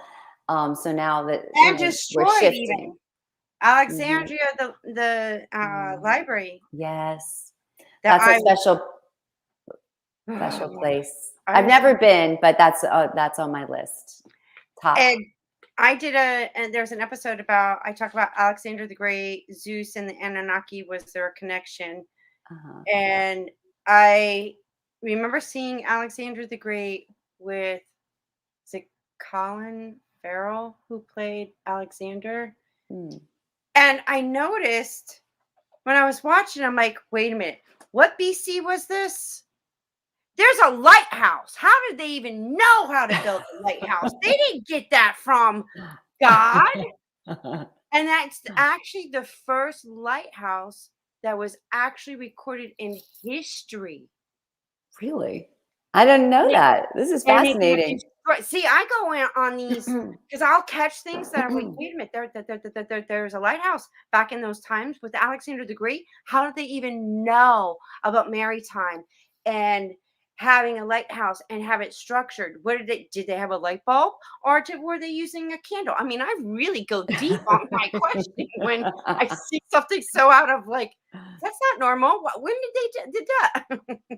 So now that And we're destroyed shifting. even. Alexandria, the library Yes, that that's a I special place. I I've was, never been, but that's on my list. Top. and and there's an episode I talk about Alexander the Great, Zeus and the Anunnaki was their connection. Uh-huh. And I remember seeing Alexander the Great with, is it Colin Farrell who played Alexander? Mm. And I noticed when I was watching, I'm like, wait a minute, what BC was this? There's a lighthouse. How did they even know how to build a lighthouse? They didn't get that from God. And that's actually the first lighthouse that was actually recorded in history. Really? I didn't know that. This is And it got fascinating. destroyed. See, I go in on these because I'll catch things that I'm like, wait a minute, there's a lighthouse back in those times with Alexander the Great. How did they even know about maritime and having a lighthouse and have it structured? What did they have a light bulb, or were they using a candle? I mean, I really go deep on my question when I see something so out of like, that's not normal. When did they did that?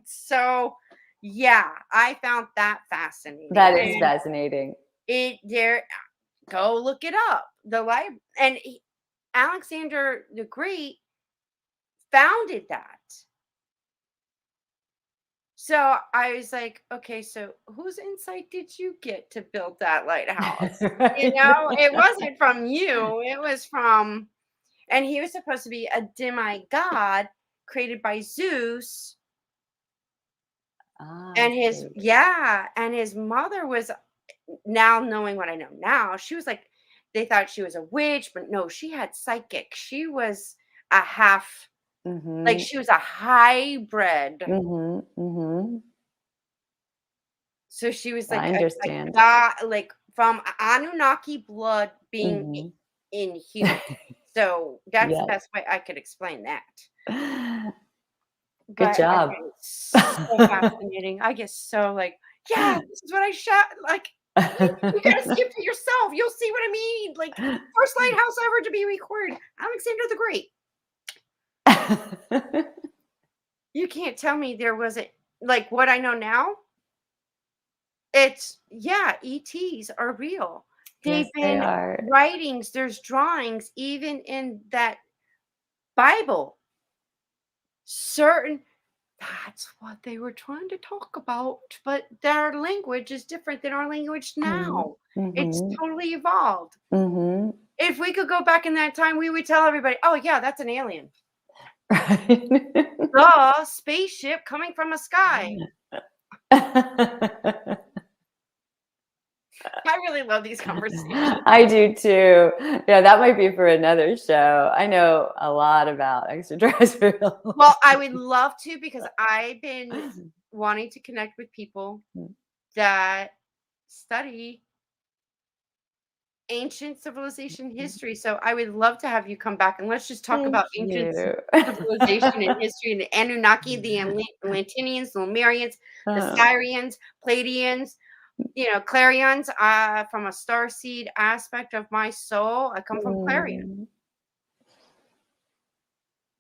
So yeah, I found that fascinating. That is fascinating. Go look it up. Alexander the Great founded that. So I was like, okay, so whose insight did you get to build that lighthouse? It wasn't from you. It was from, and he was supposed to be a demigod created by Zeus. And his mother was, now knowing what I know now, she was like, they thought she was a witch, but no, she had psychic. She was a half, like she was a hybrid. So she was like I understand. like from Anunnaki blood being in human. So that's the best way I could explain that. Good job. So fascinating. I get so like, yeah, this is what I shot. Like, you gotta see it for yourself. You'll see what I mean. Like, first lighthouse ever to be recorded, Alexander the Great. You can't tell me there wasn't, like, what I know now. It's ETs are real. They've been writings. There's drawings, even in that Bible. That's what they were trying to talk about, but their language is different than our language now. It's totally evolved. If we could go back in that time, we would tell everybody, oh yeah, that's an alien. The spaceship coming from a sky. I really love these conversations. I do too. Yeah, that might be for another show. I know a lot about extraterrestrial. Well, I would love to, because I've been wanting to connect with people that study ancient civilization history. So I would love to have you come back and let's just talk about ancient civilization and history, and the Anunnaki, the Atlanteans, the Lemurians, the Syrians, Pleiadians, Clarions. From a starseed aspect of my soul, I come from Clarion.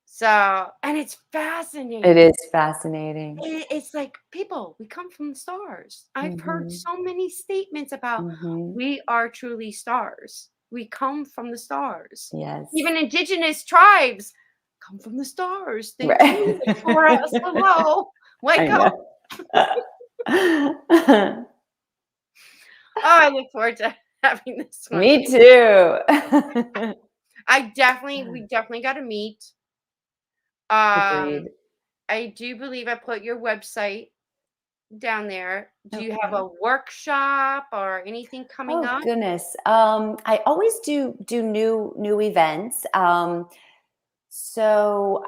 So, and it's fascinating. It is fascinating. It's like, people, we come from the stars. I've heard so many statements about we are truly stars. We come from the stars. Yes. Even indigenous tribes come from the stars. They do it for us. Hello. Wake up. I look forward to having this one. Me too. we definitely got to meet. Agreed. I do believe I put your website down there. Do you have a workshop or anything coming up? Oh goodness. I always do new events. So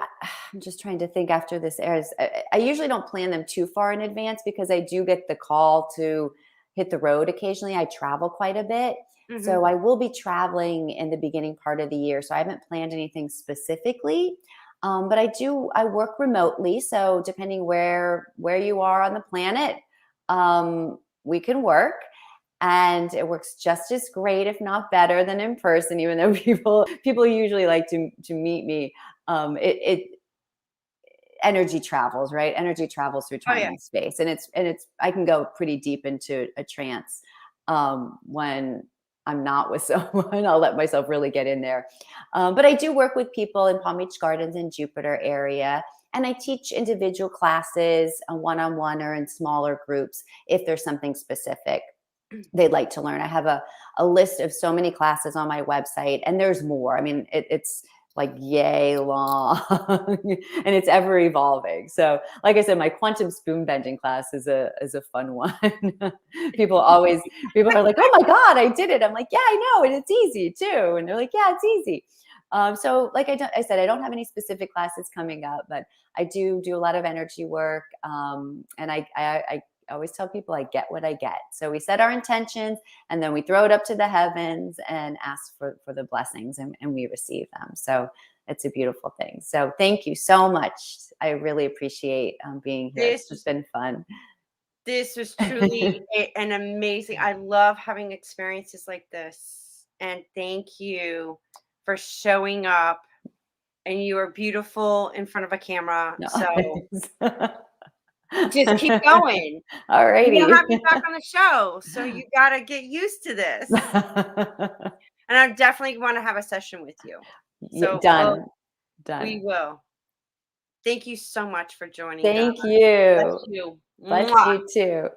I'm just trying to think after this airs. I usually don't plan them too far in advance because I do get the call to hit the road occasionally. I travel quite a bit. So I will be traveling in the beginning part of the year. So I haven't planned anything specifically. But I work remotely. So depending where you are on the planet, we can work. And it works just as great, if not better, than in person. Even though people usually like to meet me, energy travels, right? Energy travels through time and space, and it's I can go pretty deep into a trance when I'm not with someone. I'll let myself really get in there. But I do work with people in Palm Beach Gardens and Jupiter area. And I teach individual classes, one-on-one or in smaller groups, if there's something specific they'd like to learn. I have a list of so many classes on my website, and there's more. I mean, it's like yay long, and it's ever evolving. So like I said, my quantum spoon bending class is a fun one. people are like, oh my God, I did it. I'm like, yeah, I know. And it's easy too. And they're like, yeah, it's easy. So like I said, I don't have any specific classes coming up, but I do a lot of energy work. And I always tell people I get what I get. So we set our intentions, and then we throw it up to the heavens and ask for the blessings, and we receive them. So it's a beautiful thing. So thank you so much. I really appreciate being here. This has been fun. This was truly an amazing, I love having experiences like this. And thank you for showing up. And you are beautiful in front of a camera. No. So just keep going. All righty. We'll have you back on the show. So you got to get used to this. And I definitely want to have a session with you. So done. We will. Thank you so much for joining. Thank Donna. you. Bless you. Bless Mwah. you too.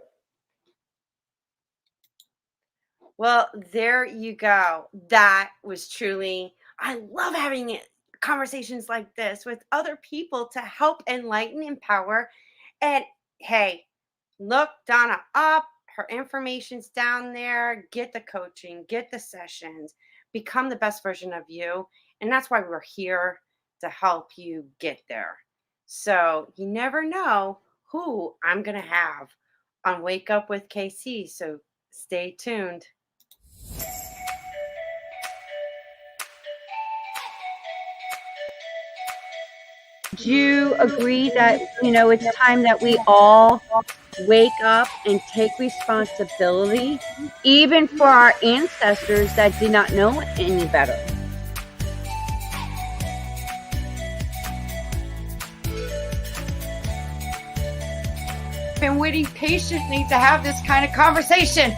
Well, there you go. That was truly, I love having conversations like this with other people to help enlighten, empower. And hey, look Donna up. Her information's down there. Get the coaching, get the sessions, become the best version of you. And that's why we're here, to help you get there. So you never know who I'm going to have on Wake Up with KC. So stay tuned. Do you agree that, it's time that we all wake up and take responsibility, even for our ancestors that did not know any better? Been waiting patiently to have this kind of conversation.